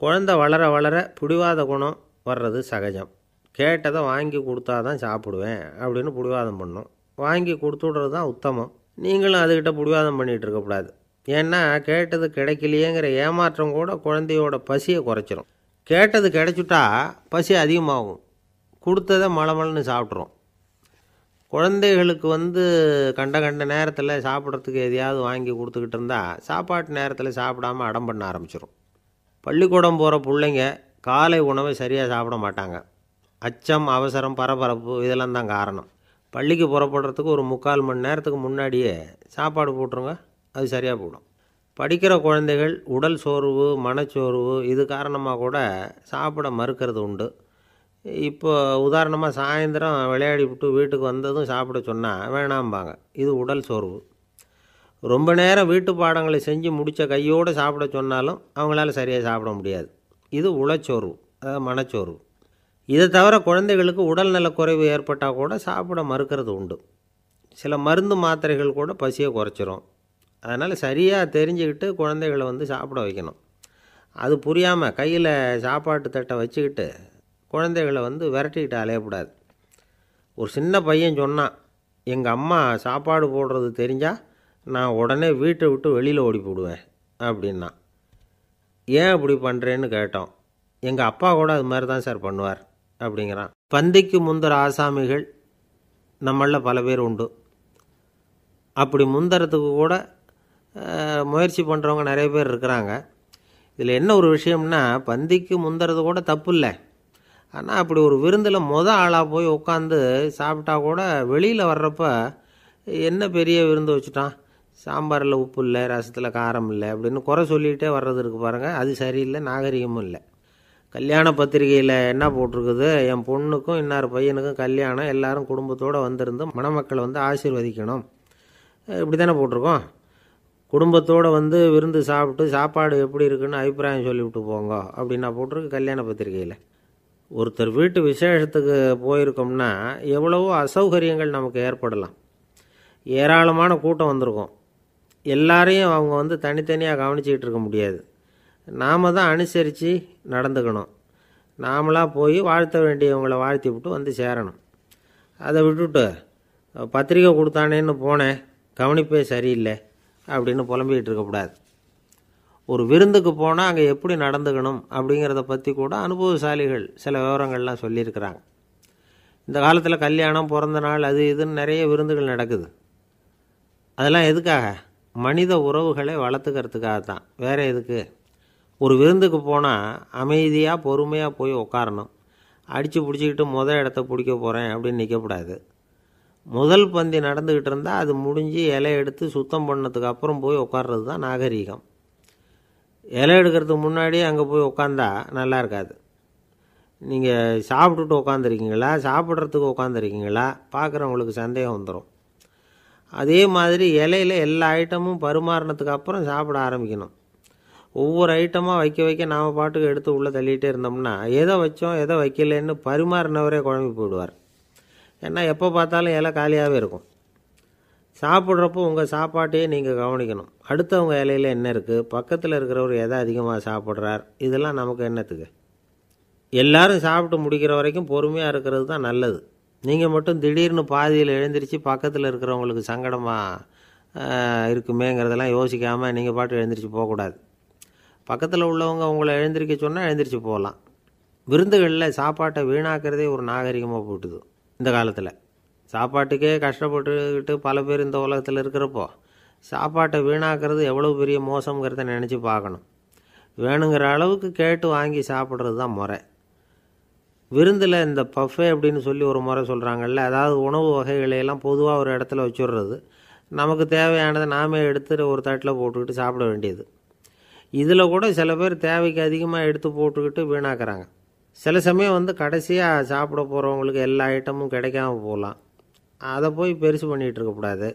குழந்தை வளர வளர பிடிவாத குணம் வர்றது சகஜம். கேட்டதை வாங்கி கொடுத்தா தான் சாப்பிடுவேன் அப்படின்னு பிடிவாதம் பண்ணும். வாங்கி கொடுத்துடுறது தான் உத்தமம். நீங்களும் அதுக்கிட்ட பிடிவாதம் பண்ணிகிட்டு இருக்கக்கூடாது. ஏன்னா கேட்டது கிடைக்கலையேங்கிற ஏமாற்றம் கூட குழந்தையோட பசியை குறைச்சிரும். கேட்டது கிடைச்சிட்டா பசி அதிகமாகும். கொடுத்ததை மலமலன்னு சாப்பிட்றோம். குழந்தைகளுக்கு கண்ட கண்ட நேரத்தில் சாப்பிட்றதுக்கு எதையாவது வாங்கி கொடுத்துக்கிட்டு இருந்தால் சாப்பாட்டு நேரத்தில் சாப்பிடாமல் அடம் பண்ண ஆரம்பிச்சிடும். பள்ளிக்கூடம் போகிற பிள்ளைங்க காலை உணவை சரியாக சாப்பிட மாட்டாங்க. அச்சம், அவசரம், பரபரப்பு இதெல்லாம் தான் காரணம். பள்ளிக்கு புறப்படுறதுக்கு ஒரு 3/4 மணி நேரத்துக்கு முன்னாடியே சாப்பாடு போட்டுருங்க, அது சரியாக போடும். படிக்கிற குழந்தைகள் உடல் சோர்வு, மனச்சோர்வு இது காரணமாக கூட சாப்பிட மறுக்கிறது உண்டு. இப்போ உதாரணமாக சாயந்தரம் விளையாடி விட்டு வீட்டுக்கு வந்ததும் சாப்பிட சொன்னால் வேணாம்பாங்க. இது உடல் சோர்வு. ரொம்ப நேரம் வீட்டு பாடங்களை செஞ்சு முடித்த கையோடு சாப்பிட சொன்னாலும் அவங்களால சரியாக சாப்பிட முடியாது. இது உளச்சோர்வு, அதாவது மனச்சோர்வு. இதை தவிர குழந்தைகளுக்கு உடல் நலக்குறைவு ஏற்பட்டால் கூட சாப்பிட மறுக்கிறது உண்டு. சில மருந்து மாத்திரைகள் கூட பசியை குறைச்சிரும். அதனால் சரியாக தெரிஞ்சுக்கிட்டு குழந்தைகளை சாப்பிட வைக்கணும். அது புரியாமல் கையில் சாப்பாட்டு தட்டை வச்சுக்கிட்டு குழந்தைகளை விரட்டிக்கிட்டு அலையக்கூடாது. ஒரு சின்ன பையன் சொன்னான், எங்கள் அம்மா சாப்பாடு போடுறது தெரிஞ்சால் நான் உடனே வீட்டை விட்டு வெளியில் ஓடி போடுவேன் அப்படின்னா. ஏன் அப்படி பண்ணுறேன்னு கேட்டோம். எங்கள் அப்பா கூட அது மாதிரி தான் சார் பண்ணுவார் அப்படிங்கிறான். பந்திக்கு முந்துற ஆசாமிகள் நம்மளில் பல பேர் உண்டு. அப்படி முந்துறதுக்கு கூட முயற்சி பண்ணுறவங்க நிறைய பேர் இருக்கிறாங்க. இதில் என்ன ஒரு விஷயம்னா, பந்திக்கு முந்துறது கூட தப்பு இல்லை. ஆனால் அப்படி ஒரு விருந்தில் ஆளாக போய் உட்காந்து சாப்பிட்டா கூட வெளியில் வர்றப்ப என்ன பெரிய விருந்து வச்சுட்டான், சாம்பாரில் உப்பு இல்லை, ரசத்தில் காரம் இல்லை அப்படின்னு குறை சொல்லிகிட்டே வர்றது இருக்குது பாருங்கள். அது சரியில்லை, நாகரிகமும் இல்லை. கல்யாண பத்திரிகையில் என்ன போட்டிருக்குது, என் பொண்ணுக்கும் இன்னார் பையனுக்கும் கல்யாணம், எல்லாரும் குடும்பத்தோடு வந்திருந்து மணமக்களை வந்து ஆசீர்வதிக்கணும், இப்படி தானே போட்டிருக்கோம். குடும்பத்தோடு வந்து விருந்து சாப்பிட்டு சாப்பாடு எப்படி இருக்குன்னு அபிப்பிராயம் சொல்லிவிட்டு போங்க அப்படின்னா போட்டிருக்கு கல்யாண பத்திரிகையில். ஒருத்தர் வீட்டு விசேஷத்துக்கு போயிருக்கோம்னா எவ்வளவோ அசௌகரியங்கள் நமக்கு ஏற்படலாம். ஏராளமான கூட்டம் வந்திருக்கும். எல்லாரையும் அவங்க வந்து தனித்தனியாக கவனிச்சிக்கிட்டு இருக்க முடியாது. நாம் தான் அனுசரித்து நடந்துக்கணும். நாமளாக போய் வாழ்த்த வேண்டியவங்களை வாழ்த்தி விட்டு வந்து சேரணும். அதை விட்டுட்டு பத்திரிக்கை கொடுத்தானேன்னு போனேன், கவனிப்பே சரியில்லை அப்படின்னு புலம்பிக்கிட்டு இருக்கக்கூடாது. ஒரு விருந்துக்கு போனால் அங்கே எப்படி நடந்துக்கணும் அப்படிங்கிறத பற்றி கூட அனுபவசாலிகள் சில விவரங்கள்லாம் சொல்லியிருக்கிறாங்க. இந்த காலத்தில் கல்யாணம், பிறந்த நாள், அது இதுன்னு நிறைய விருந்துகள் நடக்குது. அதெல்லாம் எதுக்காக? மனித உறவுகளை வளர்த்துக்கிறதுக்காக தான், வேறு எதுக்கு? ஒரு விருந்துக்கு போனால் அமைதியாக பொறுமையாக போய் உட்காரணும். அடித்து பிடிச்சிக்கிட்டு இடத்த பிடிக்க போகிறேன் அப்படின்னு நிற்கக்கூடாது. முதல் பந்தி நடந்துக்கிட்டு இருந்தால் அது முடிஞ்சு இலை எடுத்து சுத்தம் பண்ணதுக்கு அப்புறம் போய் உட்கார்றது தான் நாகரீகம். இலை எடுக்கிறதுக்கு முன்னாடியே அங்கே போய் உட்காந்தா நல்லா இருக்காது. நீங்கள் சாப்பிட்டுட்டு உட்காந்துருக்கீங்களா, சாப்பிட்றதுக்கு உட்காந்துருக்கீங்களா, பார்க்குறவங்களுக்கு சந்தேகம் வந்துடும். அதே மாதிரி இலையில் எல்லா ஐட்டமும் பரிமாறினதுக்கு அப்புறம் சாப்பிட ஆரம்பிக்கணும். ஒவ்வொரு ஐட்டமாக வைக்க வைக்க நாம் பாட்டுக்கு எடுத்து உள்ளே தள்ளிகிட்டே இருந்தோம்னா எதை வச்சோம் எதை வைக்கலன்னு பரிமாறினவரே குழம்பி போயிடுவார். ஏன்னா எப்போ பார்த்தாலும் இலை காலியாகவே இருக்கும். சாப்பிட்றப்போ உங்கள் சாப்பாட்டையே நீங்கள் கவனிக்கணும். அடுத்தவங்க இலையில் என்ன இருக்குது, பக்கத்தில் இருக்கிறவர் எதை அதிகமாக சாப்பிட்றார், இதெல்லாம் நமக்கு என்னத்துக்கு? எல்லாரும் சாப்பிட்டு முடிக்கிற வரைக்கும் பொறுமையாக இருக்கிறது தான் நல்லது. நீங்கள் மட்டும் திடீர்னு பாதியில் எழுந்திரிச்சு பக்கத்தில் இருக்கிறவங்களுக்கு சங்கடமாக இருக்குமேங்கிறதெல்லாம் யோசிக்காமல் நீங்கள் பாட்டு எழுந்திரிச்சு போகக்கூடாது. பக்கத்தில் உள்ளவங்க உங்களை எழுந்திரிக்க சொன்னால் எழுந்திரிச்சு போகலாம். விருந்துகளில் சாப்பாட்டை வீணாக்கிறதே ஒரு நாகரிகமாக போட்டுது. இந்த காலத்தில் சாப்பாட்டுக்கே கஷ்டப்பட்டுக்கிட்டு பல பேர் இந்த உலகத்தில் இருக்கிறப்போ சாப்பாட்டை வீணாக்கிறது எவ்வளோ பெரிய மோசங்கிறத நினச்சி பார்க்கணும். வேணுங்கிற அளவுக்கு கேட்டு வாங்கி சாப்பிட்றது தான் முறை. விருந்தில் இந்த பஃபே அப்படின்னு சொல்லி ஒரு முறை சொல்கிறாங்கல்ல, அதாவது உணவு வகைகளையெல்லாம் பொதுவாக ஒரு இடத்துல வச்சுடுறது, நமக்கு தேவையானதை நாமே எடுத்து ஒரு தட்டில் போட்டுக்கிட்டு சாப்பிட வேண்டியது. இதில் கூட சில பேர் தேவைக்கு அதிகமாக எடுத்து போட்டுக்கிட்டு வீணாக்குறாங்க. சில சமயம் வந்து கடைசியாக சாப்பிட போகிறவங்களுக்கு எல்லா ஐட்டமும் கிடைக்காம போகலாம். அதை போய் பெருசு பண்ணிகிட்டு இருக்கக்கூடாது.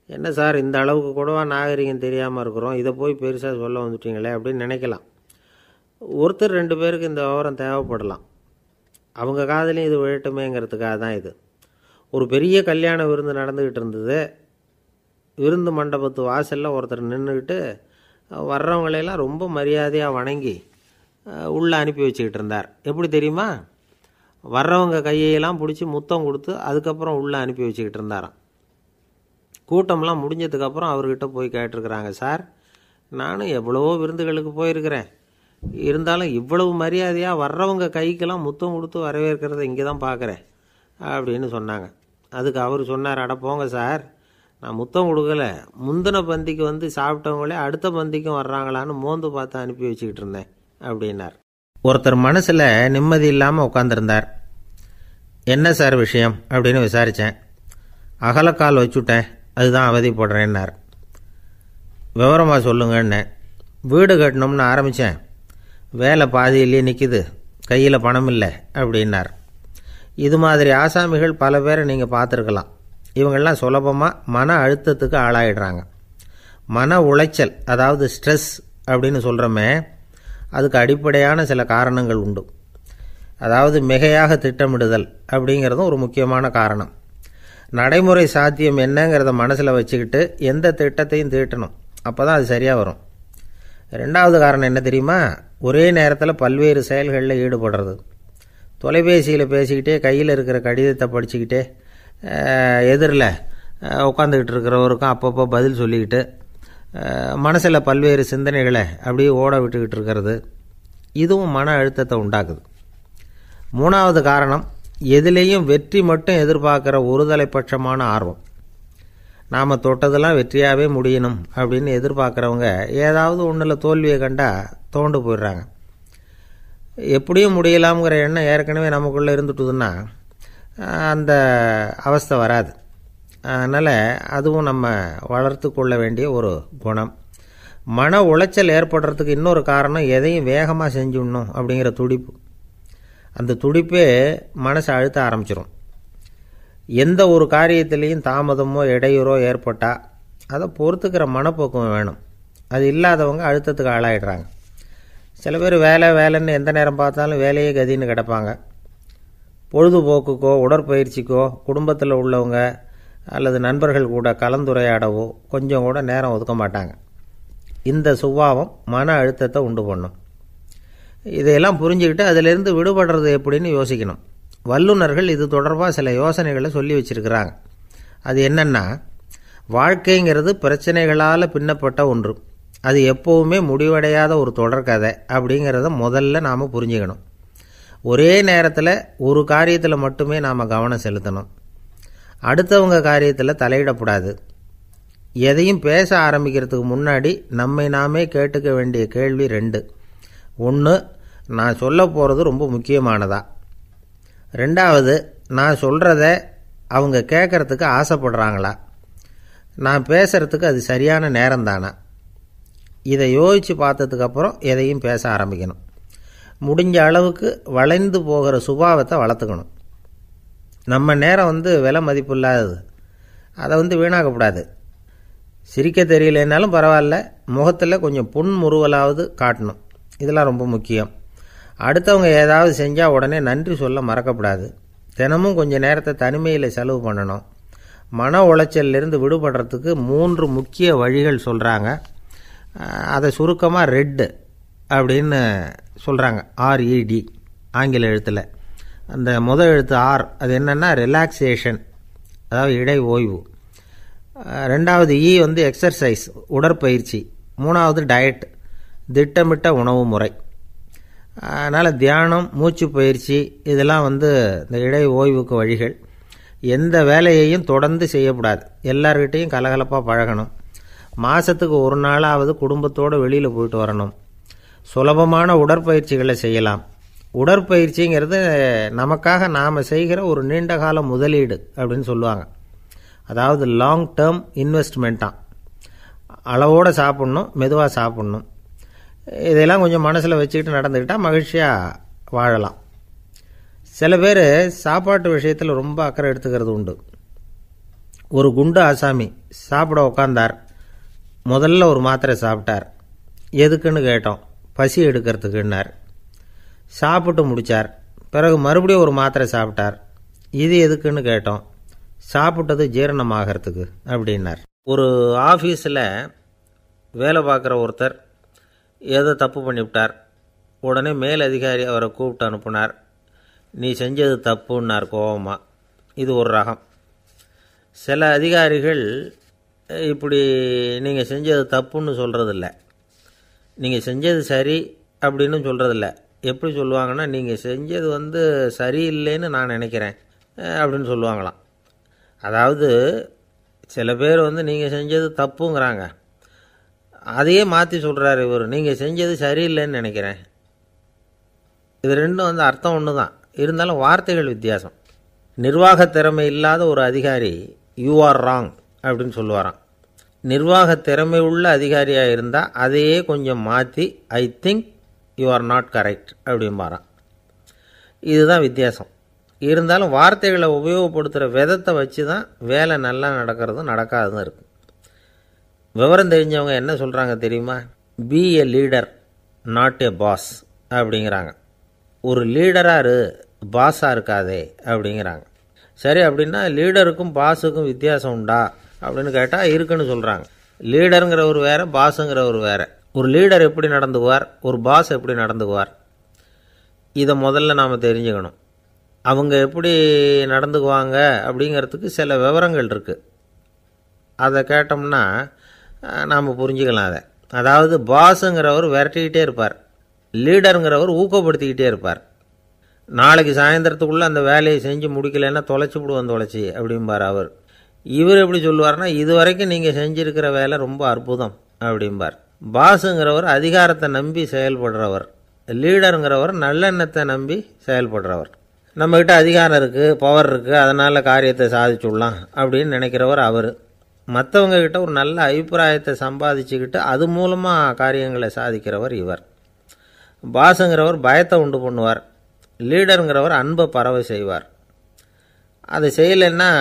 என்ன சார் இந்த அளவுக்கு கூடவா நாகரிகம் தெரியாமல் இருக்கிறோம், இதை போய் பெருசாக சொல்ல வந்துட்டீங்களே அப்படின்னு நினைக்கலாம். ஒருத்தர் 2 பேருக்கு இந்த விவரம் தேவைப்படலாம். அவங்க காதலையும் இது விழட்டுமேங்கிறதுக்காக தான் இது. ஒரு பெரிய கல்யாண விருந்து நடந்துக்கிட்டு இருந்தது. விருந்து மண்டபத்து வாசலில் ஒருத்தர் நின்றுக்கிட்டு வர்றவங்களையெல்லாம் ரொம்ப மரியாதையாக வணங்கி உள்ளே அனுப்பி வச்சுக்கிட்டு இருந்தார். எப்படி தெரியுமா? வர்றவங்க கையெல்லாம் பிடிச்சி முத்தம் கொடுத்து அதுக்கப்புறம் உள்ளே அனுப்பி வச்சுக்கிட்டு இருந்தாராம். கூட்டம்லாம் முடிஞ்சதுக்கப்புறம் அவர்கிட்ட போய் கேட்டிருக்கிறாங்க, சார் நானும் எவ்வளவோ விருந்துகளுக்கு போயிருக்கிறேன், இருந்தாலும் இவ்வளவு மரியாதையாக வர்றவங்க கைக்கெல்லாம் முத்தம் கொடுத்து வரவேற்கிறத இங்கே தான் பார்க்குறேன் அப்படின்னு சொன்னாங்க. அதுக்கு அவர் சொன்னார், அட போங்க சார், நான் முத்தம் கொடுக்கல, முந்தின பந்திக்கு வந்து சாப்பிட்டவங்களே அடுத்த பந்திக்கும் வர்றாங்களான்னு மோந்து பார்த்து அனுப்பி வச்சுக்கிட்டு இருந்தேன் அப்படின்னார். ஒருத்தர் மனசில் நிம்மதி இல்லாமல் உட்காந்துருந்தார். என்ன சார் விஷயம் அப்படின்னு விசாரித்தேன். அகலக்கால் வச்சுட்டேன், அதுதான் அவதிப்படுறேன்னார். விவரமாக சொல்லுங்கன்னு. வீடு கட்டணும்னு ஆரம்பித்தேன், வேலை பாதியிலேயே நிற்கிது, கையில் பணம் இல்லை அப்படின்னார். இது மாதிரி ஆசாமிகள் பல பேரை நீங்கள் பார்த்துருக்கலாம். இவங்கெல்லாம் சுலபமாக மன அழுத்தத்துக்கு ஆளாயிடுறாங்க. மன உளைச்சல், அதாவது ஸ்ட்ரெஸ் அப்படின்னு சொல்கிறோமே, அதுக்கு அடிப்படையான சில காரணங்கள் உண்டு. அதாவது மிகையாக திட்டமிடுதல் அப்படிங்கிறதும் ஒரு முக்கியமான காரணம். நடைமுறை சாத்தியம் என்னங்கிறத மனசில் வச்சுக்கிட்டு எந்த திட்டத்தையும் தீட்டணும், அப்போ தான் அது சரியாக வரும். 2வது காரணம் என்ன தெரியுமா? ஒரே நேரத்தில் பல்வேறு செயல்களில் ஈடுபடுறது. தொலைபேசியில் பேசிக்கிட்டே கையில் இருக்கிற கடிதத்தை படிச்சுக்கிட்டே எதிரில் உட்காந்துக்கிட்டு இருக்கிறவருக்கும் அப்பப்போ பதில் சொல்லிக்கிட்டு மனசில் பல்வேறு சிந்தனைகளை அப்படியே ஓட விட்டுக்கிட்டு இருக்கிறது, இதுவும் மன அழுத்தத்தை உண்டாக்குது. 3வது காரணம், எதிலேயும் வெற்றி மட்டும் எதிர்பார்க்குற ஒருதலைப்பட்சமான ஆர்வம். நாம் தொட்டதெல்லாம் வெற்றியாகவே முடியணும் அப்படின்னு எதிர்பார்க்குறவங்க ஏதாவது ஒன்றில் தோல்வியை கண்டால் தோண்டு போயிடுறாங்க. எப்படியும் முடியலாம்ங்கிற எண்ணம் ஏற்கனவே நமக்குள்ளே இருந்துட்டுதுன்னா அந்த அவஸ்தை வராது. அதனால் அதுவும் நம்ம வளர்த்து கொள்ள வேண்டிய ஒரு குணம். மன உளைச்சல் ஏற்படுறதுக்கு இன்னொரு காரணம், எதையும் வேகமாக செஞ்சுடணும் அப்படிங்கிற துடிப்பு. அந்த துடிப்பே மனசை அழுத்த ஆரம்பிச்சிடும். எந்த ஒரு காரியத்திலையும் தாமதமோ இடையூறோ ஏற்பட்டால் அதை பொறுத்துக்கிற மனப்போக்கம் வேணும். அது இல்லாதவங்க அழுத்தத்துக்கு ஆளாயிடுறாங்க. சில பேர் வேலைன்னு எந்த நேரம் பார்த்தாலும் வேலையே கதின்னு கிடப்பாங்க. பொழுதுபோக்குக்கோ உடற்பயிற்சிக்கோ குடும்பத்தில் உள்ளவங்க அல்லது நண்பர்கள் கூட கலந்துரையாடவோ கொஞ்சம் கூட நேரம் ஒதுக்க மாட்டாங்க. இந்த சுபாவம் மன அழுத்தத்தை உண்டு பண்ணும். இதையெல்லாம் புரிஞ்சுக்கிட்டு அதிலிருந்து விடுபடுறது எப்படின்னு யோசிக்கணும். வல்லுநர்கள் இது தொடர்பாக சில யோசனைகளை சொல்லி வச்சுருக்கிறாங்க. அது என்னென்னா, வாழ்க்கைங்கிறது பிரச்சனைகளால் பின்னப்பட்ட ஒன்று. அது எப்போவுமே முடிவடையாத ஒரு தொடர்கதை அப்படிங்கிறத முதல்ல நாம் புரிஞ்சுக்கணும். ஒரே நேரத்தில் ஒரு காரியத்தில் மட்டுமே நாம் கவனம் செலுத்தணும். அடுத்தவங்க காரியத்தில் தலையிடக்கூடாது. எதையும் பேச ஆரம்பிக்கிறதுக்கு முன்னாடி நம்மை நாமே கேட்டுக்க வேண்டிய கேள்வி 2. 1, நான் சொல்ல போகிறது ரொம்ப முக்கியமானதா? 2வது, நான் சொல்கிறத அவங்க கேட்குறதுக்கு ஆசைப்படுறாங்களா? நான் பேசுகிறதுக்கு அது சரியான நேரம் தானா? இதை யோசித்து பார்த்ததுக்கப்புறம் எதையும் பேச ஆரம்பிக்கணும். முடிஞ்ச அளவுக்கு வளைந்து போகிற சுபாவத்தை வளர்த்துக்கணும். நம்ம நேரம் விலை மதிப்பு இல்லாதது, அதை வீணாக்கக்கூடாது. சிரிக்க தெரியலனாலும் பரவாயில்ல, முகத்தில் கொஞ்சம் புன்முறுவலாவது காட்டணும். இதெல்லாம் ரொம்ப முக்கியம். அடுத்தவங்க ஏதாவது செஞ்சால் உடனே நன்றி சொல்ல மறக்கக்கூடாது. தினமும் கொஞ்சம் நேரத்தை தனிமையில் செலவு பண்ணணும். மன உளைச்சலிருந்து விடுபடுறதுக்கு 3 முக்கிய வழிகள் சொல்கிறாங்க. அதை சுருக்கமாக ரெட் அப்படின்னு சொல்கிறாங்க. RED ஆங்கில எழுத்தில். அந்த முதல் எழுத்து R, அது என்னென்னா ரிலாக்ஸேஷன், அதாவது இடை ஓய்வு. 2வது E எக்ஸர்சைஸ், உடற்பயிற்சி. 3வது டயட், திட்டமிட்ட உணவு முறை. அதனால் தியானம், மூச்சு பயிற்சி இதெல்லாம் இந்த இடை ஓய்வுக்கு வழிகள். எந்த வேலையையும் தொடர்ந்து செய்யக்கூடாது. எல்லார்கிட்டையும் கலகலப்பாக பழகணும். மாதத்துக்கு ஒரு நாளாவது குடும்பத்தோடு வெளியில் போயிட்டு வரணும். சுலபமான உடற்பயிற்சிகளை செய்யலாம். உடற்பயிற்சிங்கிறது நமக்காக நாம் செய்கிற ஒரு நீண்டகால முதலீடு அப்படின்னு சொல்லுவாங்க. அதாவது லாங் டேர்ம் இன்வெஸ்ட்மெண்ட்டாக. அளவோடு சாப்பிட்ணும், மெதுவாக சாப்பிட்ணும். இதெல்லாம் கொஞ்சம் மனசில் வச்சுக்கிட்டு நடந்துக்கிட்டால் மகிழ்ச்சியாக வாழலாம். சில பேர் சாப்பாட்டு விஷயத்தில் ரொம்ப அக்கறை எடுத்துக்கிறது உண்டு. ஒரு குண்டு ஆசாமி சாப்பிட உக்காந்தார். முதல்ல ஒரு மாத்திரை சாப்பிட்டார். எதுக்குன்னு கேட்டோம். பசி எடுக்கிறதுக்குன்னார். சாப்பிட்டு முடித்தார். பிறகு மறுபடியும் ஒரு மாத்திரை சாப்பிட்டார். இது எதுக்குன்னு கேட்டோம். சாப்பிட்டது ஜீரணமாகறதுக்கு அப்படின்னார். ஒரு ஆஃபீஸில் வேலை பார்க்குற ஒருத்தர் ஏதோ தப்பு பண்ணிவிட்டார். உடனே மேல் அதிகாரி அவரை கூப்பிட்டு அனுப்புனார். நீ செஞ்சது தப்புன்னார் கோபமாக. இது ஒரு ரகம். சில அதிகாரிகள் இப்படி நீங்கள் செஞ்சது தப்புன்னு சொல்கிறதில்ல, நீங்கள் செஞ்சது சரி அப்படின்னு சொல்கிறதில்ல. எப்படி சொல்லுவாங்கன்னா, நீங்கள் செஞ்சது சரியில்லைன்னு நான் நினைக்கிறேன் அப்படின்னு சொல்லுவாங்களாம். அதாவது சில பேர் நீங்கள் செஞ்சது தப்புங்கிறாங்க, அதையே மாற்றி சொல்கிறாரு இவர், நீங்கள் செஞ்சது சரியில்லைன்னு நினைக்கிறேன். இது ரெண்டும் அர்த்தம் ஒன்று தான், இருந்தாலும் வார்த்தைகள் வித்தியாசம். நிர்வாக திறமை இல்லாத ஒரு அதிகாரி யூ ஆர் ராங் அப்படின்னு சொல்லுவாராம். நிர்வாக திறமை உள்ள அதிகாரியாக இருந்தால் அதையே கொஞ்சம் மாற்றி I think you are not correct அப்படிம்பாராம். இதுதான் வித்தியாசம். இருந்தாலும் வார்த்தைகளை உபயோகப்படுத்துகிற விதத்தை வச்சு தான் வேலை நல்லா நடக்கிறதும் நடக்காததும் இருக்குது. விவரம் தெரிஞ்சவங்க என்ன சொல்கிறாங்க தெரியுமா? Be a leader not a boss அப்படிங்கிறாங்க. ஒரு லீடராக பாஸாக இருக்காதே அப்படிங்கிறாங்க. சரி, அப்படின்னா லீடருக்கும் பாஸுக்கும் வித்தியாசம் உண்டா அப்படின்னு கேட்டால் இருக்குன்னு சொல்கிறாங்க. லீடருங்கிறவர் வேறு, பாஸுங்கிறவர் வேறு. ஒரு லீடர் எப்படி நடந்துக்குவார், ஒரு பாஸ் எப்படி நடந்துக்குவார், இதை முதல்ல நாம் தெரிஞ்சுக்கணும். அவங்க எப்படி நடந்துக்குவாங்க அப்படிங்கிறதுக்கு சில விவரங்கள் இருக்குது. அதை கேட்டோம்னா நாம் புரிஞ்சுக்கலாம் அதை. அதாவது பாஸுங்கிறவர் விரட்டிக்கிட்டே இருப்பார், லீடருங்கிறவர் ஊக்கப்படுத்திக்கிட்டே இருப்பார். நாளைக்கு சாயந்தரத்துக்குள்ளே அந்த வேலையை செஞ்சு முடிக்கலைன்னா தொலைச்சி விடுவோம் தொலைச்சி அப்படிம்பார் அவர். இவர் எப்படி சொல்லுவார்னா, இது வரைக்கும் நீங்கள் செஞ்சுருக்கிற வேலை ரொம்ப அற்புதம் அப்படிம்பார். பாஸுங்கிறவர் அதிகாரத்தை நம்பி செயல்படுறவர், லீடருங்கிறவர் நல்லெண்ணத்தை நம்பி செயல்படுறவர். நம்மக்கிட்ட அதிகாரம் இருக்குது, பவர் இருக்குது, அதனால் காரியத்தை சாதிச்சுடலாம் அப்படின்னு நினைக்கிறவர் அவர். மற்றவங்கக்கிட்ட ஒரு நல்ல அபிப்பிராயத்தை சம்பாதிச்சுக்கிட்டு அது மூலமாக காரியங்களை சாதிக்கிறவர் இவர். பாஸுங்கிறவர் பயத்தை உண்டு பண்ணுவார், லீடருங்கிறவர் அன்பை பரவ செய்வார். அது செய்யலைன்னா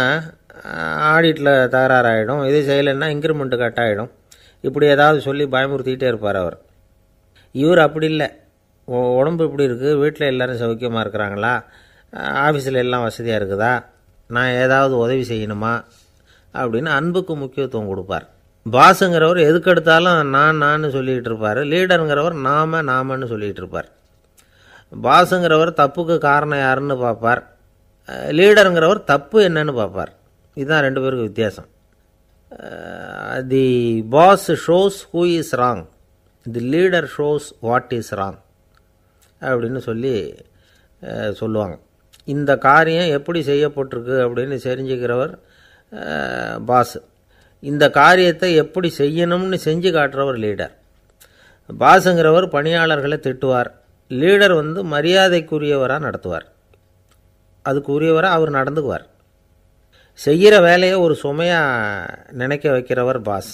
ஆடிட்டில் தகராறாயிடும், இது செய்யலைன்னா இன்க்ரிமெண்ட்டு கட் ஆகிடும், இப்படி ஏதாவது சொல்லி பயமுறுத்திக்கிட்டே இருப்பார் அவர். இவர் அப்படி இல்லை. உடம்பு இப்படி இருக்குது, வீட்டில் எல்லோரும் சௌக்கியமாக இருக்கிறாங்களா, ஆஃபீஸில் எல்லாம் வசதியாக இருக்குதா, நான் ஏதாவது உதவி செய்யணுமா அப்படின்னு அன்புக்கு முக்கியத்துவம் கொடுப்பார். பாஸுங்கிறவர் எதுக்கெடுத்தாலும் நான் சொல்லிகிட்டு இருப்பார், லீடருங்கிறவர் நாமன்னு சொல்லிகிட்டு இருப்பார். பாஸுங்கிறவர் தப்புக்கு காரணம் யாருன்னு பார்ப்பார், லீடருங்கிறவர் தப்பு என்னன்னு பார்ப்பார். இதுதான் ரெண்டு பேருக்கு வித்தியாசம். The boss shows who is wrong, the leader shows what is wrong அப்படின்னு சொல்லுவாங்க. இந்த காரியம் எப்படி செய்யப்பட்டிருக்கு அப்படின்னு தெரிஞ்சுக்கிறவர் பாஸ், இந்த காரியத்தை எப்படி செய்யணும்னு செஞ்சு காட்டுறவர் லீடர். பாஸுங்கிறவர் பணியாளர்களை திட்டுவார், லீடர் மரியாதைக்குரியவராக நடத்துவார், அதுக்குரியவராக அவர் நடந்துக்குவார். செய்கிற வேலையை ஒரு சுமையாக நினைக்க வைக்கிறவர் பாஸ்,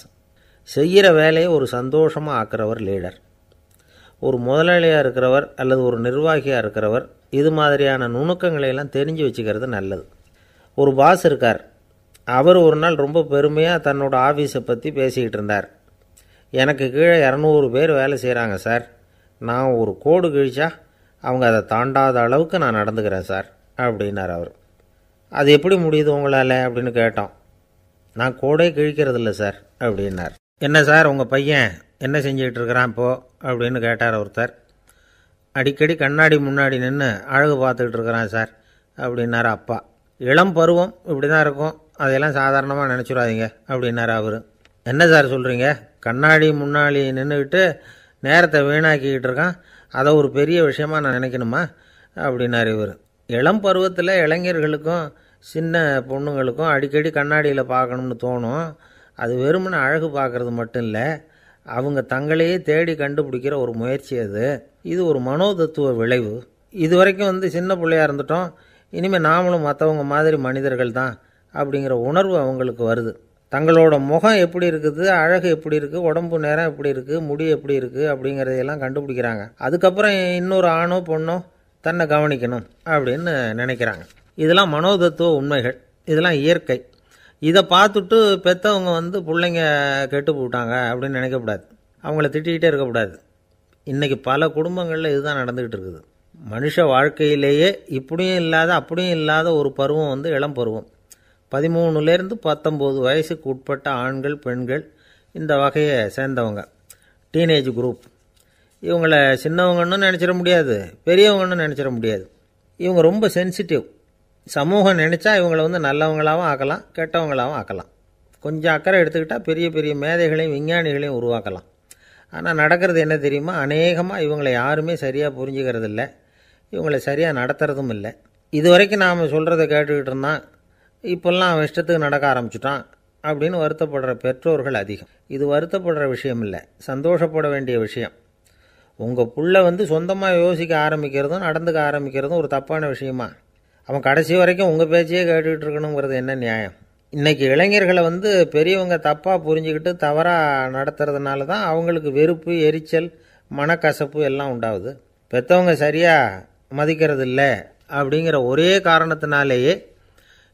செய்கிற வேலையை ஒரு சந்தோஷமாக ஆக்கிறவர் லீடர். ஒரு முதலாளியாக இருக்கிறவர் அல்லது ஒரு நிர்வாகியாக இருக்கிறவர் இது மாதிரியான நுணுக்கங்களையெல்லாம் தெரிஞ்சு வச்சுக்கிறது நல்லது. ஒரு பாஸ் இருக்கார், அவர் ஒரு நாள் ரொம்ப பெருமையாக தன்னோட ஆஃபீஸை பற்றி பேசிக்கிட்டு இருந்தார். எனக்கு கீழே 200 பேர் வேலை செய்கிறாங்க சார், நான் ஒரு கோடு கிழிச்சா அவங்க அதை தாண்டாத அளவுக்கு நான் நடந்துக்கிறேன் சார் அப்படின்னார் அவர். அது எப்படி முடியுது உங்களால் அப்படின்னு கேட்டோம். நான் கோடே கிழிக்கிறதில்ல சார் அப்படின்னார். என்ன சார் உங்கள் பையன் என்ன செஞ்சுக்கிட்டு இருக்கிறான் இப்போது அப்படின்னு கேட்டார் ஒருத்தர். அடிக்கடி கண்ணாடி முன்னாடி நின்று அழகு பார்த்துக்கிட்டு இருக்கிறான் சார் அப்படின்னார் அப்பா. இளம் பருவம் இப்படி தான் இருக்கும், அதையெல்லாம் சாதாரணமாக நினச்சிடாதீங்க அப்படின்னார் அவர். என்ன சார் சொல்கிறீங்க, கண்ணாடி முன்னாடி நின்றுக்கிட்டு நேரத்தை வீணாக்கிக்கிட்டு இருக்கான், அதை ஒரு பெரிய விஷயமா நான் நினைக்கணுமா அப்படின்னார் இவர். இளம் பருவத்தில் இளைஞர்களுக்கும் சின்ன பொண்ணுங்களுக்கும் அடிக்கடி கண்ணாடியில் பார்க்கணும்னு தோணும். அது வெறுமனே அழகு பார்க்குறது மட்டும் இல்லை, அவங்க தங்களையே தேடி கண்டுபிடிக்கிற ஒரு முயற்சி அது. இது ஒரு மனோதத்துவ விளைவு. இது வரைக்கும் சின்ன பிள்ளையாக இருந்துட்டோம், இனிமேல் நாமளும் மற்றவங்க மாதிரி மனிதர்கள் தான் அப்படிங்கிற உணர்வு அவங்களுக்கு வருது. தங்களோட முகம் எப்படி இருக்குது, அழகு எப்படி இருக்குது, உடம்பு நேரம் எப்படி இருக்குது, முடி எப்படி இருக்குது அப்படிங்கிறதையெல்லாம் கண்டுபிடிக்கிறாங்க. அதுக்கப்புறம் இன்னொரு ஆணோ பொண்ணோ தன்னை கவனிக்கணும் அப்படின்னு நினைக்கிறாங்க. இதெல்லாம் மனோதத்துவ உண்மைகள், இதெல்லாம் இயற்கை. இதை பார்த்துட்டு பெற்றவங்க பிள்ளைங்க கெட்டு போட்டாங்க அப்படின்னு நினைக்கக்கூடாது, அவங்கள திட்டிக்கிட்டே இருக்கக்கூடாது. இன்றைக்கி பல குடும்பங்களில் இதுதான் நடந்துக்கிட்டு இருக்குது. மனுஷ வாழ்க்கையிலேயே இப்படியும் இல்லாத அப்படியும் இல்லாத ஒரு பருவம் இளம் பருவம். 13லேருந்து 19 வயசுக்கு உட்பட்ட ஆண்கள் பெண்கள் இந்த வகையை சேர்ந்தவங்க, டீனேஜ் குரூப். இவங்கள சின்னவங்கன்னு நினச்சிட முடியாது, பெரியவங்கன்னு நினச்சிட முடியாது. இவங்க ரொம்ப சென்சிட்டிவ். சமூகம் நினச்சா இவங்களை நல்லவங்களாகவும் ஆக்கலாம், கெட்டவங்களாகவும் ஆக்கலாம். கொஞ்சம் அக்கறை எடுத்துக்கிட்டால் பெரிய பெரிய மேதைகளையும் விஞ்ஞானிகளையும் உருவாக்கலாம். ஆனால் நடக்கிறது என்ன தெரியுமா, அநேகமாக இவங்களை யாருமே சரியாக புரிஞ்சுக்கிறது இல்லை, இவங்களை சரியாக நடத்துறதும் இல்லை. இது வரைக்கும் நாம் சொல்கிறத கேட்டுக்கிட்டு இருந்தான், இப்போல்லாம் அவன் இஷ்டத்துக்கு நடக்க ஆரம்பிச்சுட்டான் அப்படின்னு வருத்தப்படுற பெற்றோர்கள் அதிகம். இது வருத்தப்படுற விஷயம் இல்லை, சந்தோஷப்பட வேண்டிய விஷயம். உங்கள் புள்ள சொந்தமாக யோசிக்க ஆரம்பிக்கிறதும் நடந்துக்க ஆரம்பிக்கிறதும் ஒரு தப்பான விஷயமா? அவன் கடைசி வரைக்கும் உங்கள் பேச்சையே கேட்டுக்கிட்டு இருக்கணுங்கிறது என்ன நியாயம்? இன்றைக்கி இளைஞர்களை பெரியவங்க தப்பாக புரிஞ்சுக்கிட்டு தவறாக நடத்துறதுனால தான் அவங்களுக்கு வெறுப்பு, எரிச்சல், மனக்கசப்பு எல்லாம் உண்டாகுது. பெற்றவங்க சரியாக மதிக்கிறது இல்லை அப்படிங்கிற ஒரே காரணத்தினாலேயே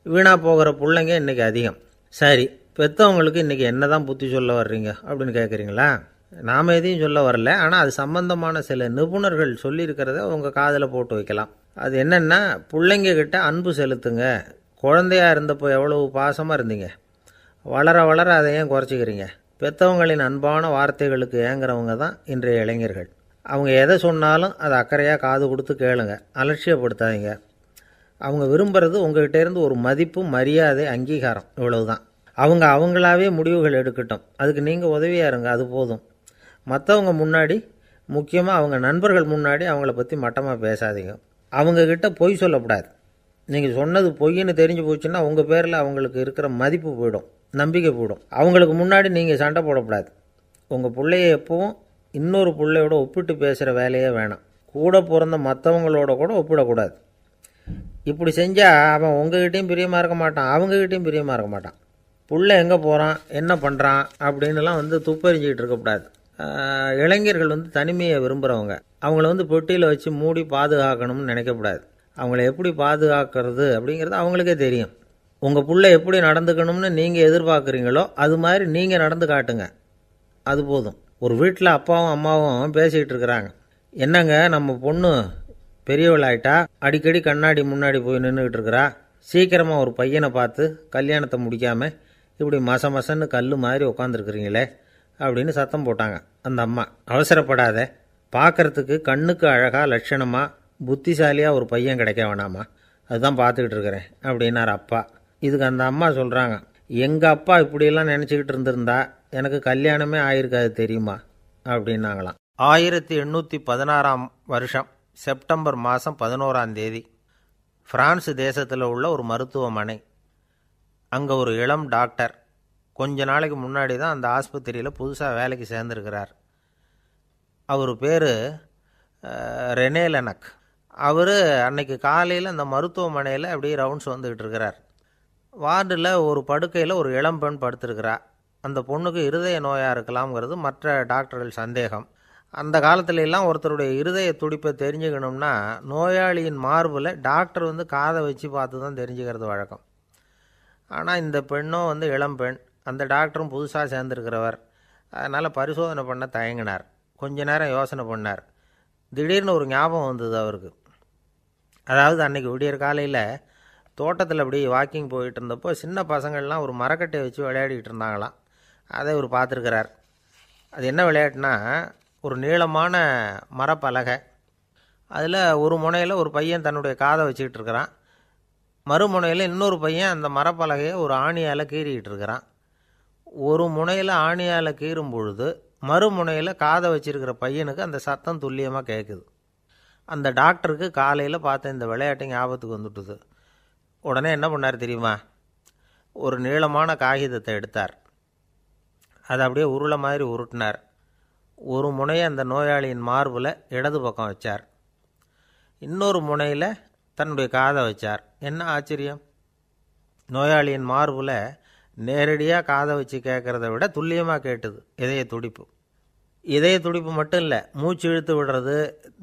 வீணாக போகிற பிள்ளைங்க இன்றைக்கி அதிகம். சரி, பெற்றவங்களுக்கு இன்றைக்கி என்ன தான் புத்தி சொல்ல வர்றீங்க அப்படின்னு கேட்குறீங்களா? நாம் எதையும் சொல்ல வரல, ஆனால் அது சம்பந்தமான சில நிபுணர்கள் சொல்லியிருக்கிறத உங்கள் காதில் போட்டு வைக்கலாம். அது என்னென்னா, பிள்ளைங்க கிட்ட அன்பு செலுத்துங்க. குழந்தையாக இருந்தப்போ எவ்வளவு பாசமாக இருந்தீங்க, வளர வளர அதை ஏன் குறைச்சிக்கிறீங்க? பெற்றவங்களின் அன்பான வார்த்தைகளுக்கு ஏங்குறவங்க தான் இன்றைய இளைஞர்கள். அவங்க எதை சொன்னாலும் அதை அக்கறையாக காது கொடுத்து கேளுங்க, அலட்சியப்படுத்தாதீங்க. அவங்க விரும்புகிறது உங்கள்கிட்டேருந்து ஒரு மதிப்பு, மரியாதை, அங்கீகாரம், இவ்வளவு தான். அவங்களாவே முடிவுகள் எடுக்கட்டும், அதுக்கு நீங்கள் உதவியாக இருங்க, அது போதும். மற்றவங்க முன்னாடி, முக்கியமாக அவங்க நண்பர்கள் முன்னாடி அவங்கள பற்றி மட்டமாக பேசாதீங்க. அவங்கக்கிட்ட பொய் சொல்லக்கூடாது. நீங்கள் சொன்னது பொய்ன்னு தெரிஞ்சு போச்சுன்னா உங்கள் பேரில் அவங்களுக்கு இருக்கிற மதிப்பு போயிடும், நம்பிக்கை போயிடும். அவங்களுக்கு முன்னாடி நீங்கள் சண்டை போடக்கூடாது. உங்கள் பிள்ளைய எப்பவும் இன்னொரு பிள்ளையோட ஒப்பிட்டு பேசுகிற வேலையே வேணாம். கூட பிறந்த மற்றவங்களோட கூட ஒப்பிடக்கூடாது. இப்படி செஞ்சால் அவன் உங்ககிட்டையும் பிரியமாக இருக்க மாட்டான், அவங்ககிட்டையும் பிரியமாக இருக்க மாட்டான். புள்ள எங்கே போகிறான், என்ன பண்ணுறான் அப்படின்னுலாம் துப்பறிஞ்சிக்கிட்டு இருக்கக்கூடாது. இளைஞர்கள் தனிமையை விரும்புகிறவங்க. அவங்கள பெட்டியில் வச்சு மூடி பாதுகாக்கணும்னு நினைக்கக்கூடாது. அவங்கள எப்படி பாதுகாக்கிறது அப்படிங்கிறது அவங்களுக்கே தெரியும். உங்கள் புள்ள எப்படி நடந்துக்கணும்னு நீங்கள் எதிர்பார்க்குறீங்களோ அது மாதிரி நீங்கள் நடந்து காட்டுங்க, அது போதும். ஒரு வீட்டில் அப்பாவும் அம்மாவும் பேசிக்கிட்டு இருக்கிறாங்க. என்னங்க, நம்ம பொண்ணு பெரியவளாயிட்டா, அடிக்கடி கண்ணாடி முன்னாடி போய் நின்றுக்கிட்டு இருக்கிறா, சீக்கிரமாக ஒரு பையனை பார்த்து கல்யாணத்தை முடிக்காமல் இப்படி மசன்னு கல் மாதிரி உட்காந்துருக்குறீங்களே அப்படின்னு சத்தம் போட்டாங்க. அந்த அம்மா, அவசரப்படாத, பார்க்குறதுக்கு கண்ணுக்கு அழகாக லட்சணமாக புத்திசாலியாக ஒரு பையன் கிடைக்க வேணாமா, அதுதான் பார்த்துக்கிட்டு இருக்கிறேன் அப்படின்னார் அப்பா. இதுக்கு அந்த அம்மா சொல்கிறாங்க, எங்கள் அப்பா இப்படியெல்லாம் நினச்சிக்கிட்டு இருந்திருந்தா எனக்கு கல்யாணமே ஆயிருக்காது தெரியுமா அப்படின்னாங்களாம். 1816 வருஷம் செப்டம்பர் மாதம் 11 பிரான்ஸ் தேசத்தில் உள்ள ஒரு மருத்துவமனை. அங்கே ஒரு இளம் டாக்டர் கொஞ்ச நாளைக்கு முன்னாடி தான் அந்த ஆஸ்பத்திரியில் புதுசாக வேலைக்கு சேர்ந்துருக்கிறார். அவர் பேர் ரெனே லெனக். அவர் அன்னைக்கு காலையில் அந்த மருத்துவமனையில் அப்படியே ரவுண்ட்ஸ் வந்துக்கிட்டு இருக்கிறார். வார்டில் ஒரு படுக்கையில் ஒரு இளம் பெண் படுத்திருக்கிறா. அந்த பொண்ணுக்கு இருதய நோயாக இருக்கலாம்ங்கிறது மற்ற டாக்டர்கள் சந்தேகம். அந்த காலத்துல எல்லாம் ஒருத்தருடைய இருதய துடிப்பை தெரிஞ்சுக்கணும்னா நோயாளியின் மார்பில் டாக்டர் காதை வச்சு பார்த்து தான் தெரிஞ்சுக்கிறது வழக்கம். ஆனால் இந்த பெண்ணும் இளம் பெண், அந்த டாக்டரும் புதுசாக சேர்ந்துருக்கிறவர். அதனால் பரிசோதனை பண்ண தயங்கினார். கொஞ்ச நேரம் யோசனை பண்ணார். திடீர்னு ஒரு ஞாபகம் வந்தது அவருக்கு. அதாவது அன்றைக்கி விடியற் காலையில் தோட்டத்தில் அப்படி வாக்கிங் போயிட்டு இருந்தப்போ சின்ன பசங்கள்லாம் ஒரு மரக்கட்டையை வச்சு விளையாடிக்கிட்டு இருந்தாங்களாம். அதை இவர் பார்த்துருக்கிறார். அது என்ன விளையாட்டுனா, ஒரு நீளமான மரப்பலகை, அதில் ஒரு முனையில் ஒரு பையன் தன்னுடைய காதை வச்சுக்கிட்டு இருக்கிறான், மறுமுனையில் இன்னொரு பையன் அந்த மரப்பலகையை ஒரு ஆணியால் கீறிக்கிட்டு இருக்கிறான். ஒரு முனையில் ஆணியால் கீறும் பொழுது மறுமுனையில் காதை வச்சிருக்கிற பையனுக்கு அந்த சத்தம் துல்லியமாக கேட்குது. அந்த டாக்டருக்கு காலையில் பார்த்த இந்த விளையாட்டு ஞாபகத்துக்கு வந்துட்டுது. உடனே என்ன பண்ணார் தெரியுமா? ஒரு நீளமான காகிதத்தை எடுத்தார். அதை அப்படியே உருளை மாதிரி உருட்டினார். ஒரு முனையை அந்த நோயாளியின் மார்பில் இடது பக்கம் வச்சார், இன்னொரு முனையில் தன்னுடைய காதை வச்சார். என்ன ஆச்சரியம்! நோயாளியின் மார்பில் நேரடியாக காதை வச்சு கேட்குறத விட துல்லியமாக கேட்டுது இதய துடிப்பு. இதய துடிப்பு மட்டும் இல்லை, மூச்சு இழுத்து விடுறது,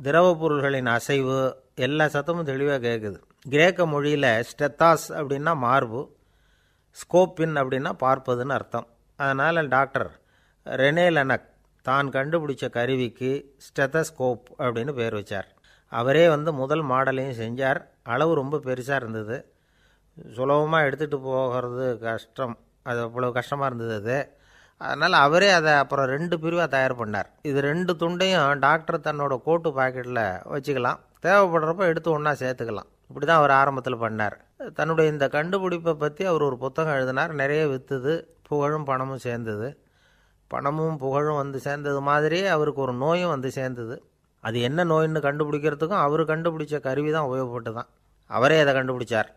திரவ பொருள்களின் அசைவு, எல்லா சத்தமும் தெளிவாக கேட்குது. கிரேக்க மொழியில் ஸ்டெத்தாஸ் அப்படின்னா மார்பு, ஸ்கோப்பின் அப்படின்னா பார்ப்பதுன்னு அர்த்தம். அதனால் டாக்டர் ரெனே லெனக் தான் கண்டுபிடிச்ச கருவிக்கு ஸ்டெத்தஸ்கோப் அப்படின்னு பேர் வச்சார். அவரே முதல் மாடலையும் செஞ்சார். அளவு ரொம்ப பெருசாக இருந்தது, சுலபமாக எடுத்துகிட்டு போகிறது கஷ்டம், அது அவ்வளோ கஷ்டமாக இருந்தது அது. அதனால் அவரே அதை அப்புறம் 2 பிரிவாக தயார் பண்ணார். இது 2 துண்டையும் டாக்டர் தன்னோட கோட்டு பாக்கெட்டில் வச்சுக்கலாம், தேவைப்படுறப்ப எடுத்து ஒன்றா சேர்த்துக்கலாம். இப்படி தான் அவர் ஆரம்பத்தில் பண்ணார். தன்னுடைய இந்த கண்டுபிடிப்பை பற்றி அவர் ஒரு புத்தகம் எழுதினார். நிறைய விற்றுது, புகழும் பணமும் சேர்ந்தது. பணமும் புகழும் சேர்ந்தது மாதிரியே அவருக்கு ஒரு நோயும் சேர்ந்தது. அது என்ன நோயின்னு கண்டுபிடிக்கிறதுக்கும் அவர் கண்டுபிடிச்ச கருவி தான் உபயோகப்பட்டு தான். அவரே அதை கண்டுபிடிச்சார்.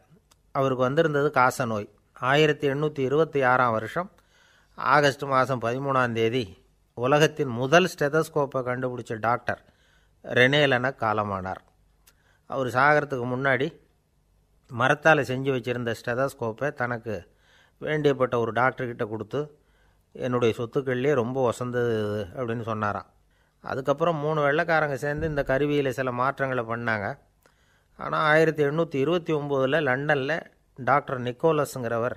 அவருக்கு வந்திருந்தது காச நோய். 1826 வருஷம் ஆகஸ்ட் மாதம் 13 உலகத்தின் முதல் ஸ்டெதஸ்கோப்பை கண்டுபிடிச்ச டாக்டர் ரெனே லெனக் காலமானார். அவர் சாகிறதுக்கு முன்னாடி மரத்தால் செஞ்சு வச்சுருந்த ஸ்டெதஸ்கோப்பை தனக்கு வேண்டியப்பட்ட ஒரு டாக்டர்கிட்ட கொடுத்து, என்னுடைய சொத்துக்கள்லேயே ரொம்ப வசந்தது அப்படின்னு சொன்னாராம். அதுக்கப்புறம் 3 வெள்ளைக்காரங்க சேர்ந்து இந்த கருவியில் சில மாற்றங்களை பண்ணாங்க. ஆனால் 1829 லண்டனில் டாக்டர் நிக்கோலஸுங்கிறவர்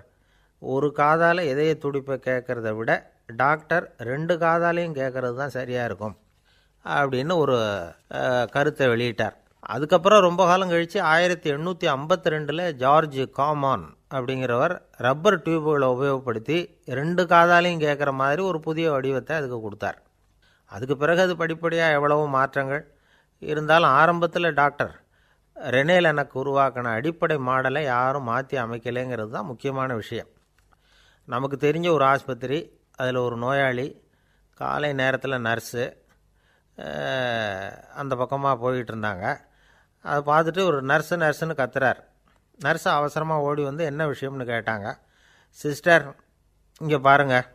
ஒரு காதால் இதய துடிப்பை கேட்குறத விட டாக்டர் 2 காதாலையும் கேட்குறது தான் சரியாக இருக்கும் அப்படின்னு ஒரு கருத்தை வெளியிட்டார். அதுக்கப்புறம் ரொம்ப காலம் கழித்து 1852 ஜார்ஜ் காமான் அப்படிங்கிறவர் ரப்பர் டியூப்களை உபயோகப்படுத்தி 2 காதாலையும் கேட்குற மாதிரி ஒரு புதிய வடிவத்தை அதுக்கு கொடுத்தார். அதுக்கு பிறகு அது படிப்படியாக எவ்வளவோ மாற்றங்கள் இருந்தாலும் ஆரம்பத்தில் டாக்டர் ரெனே லெனக் உருவாக்கின அடிப்படை மாடலை யாரும் மாற்றி அமைக்கலைங்கிறது தான் முக்கியமான விஷயம். நமக்கு தெரிஞ்ச ஒரு ஆஸ்பத்திரி, அதில் ஒரு நோயாளி, காலை நேரத்தில் நர்ஸு அந்த பக்கமாக போயிட்டு இருந்தாங்க. அதை பார்த்துட்டு ஒரு நர்ஸுன்னு கத்துறார். நர்ஸு அவசரமாக ஓடி வந்து என்ன விஷயம்னு கேட்டாங்க. சிஸ்டர், இங்கே பாருங்கள்,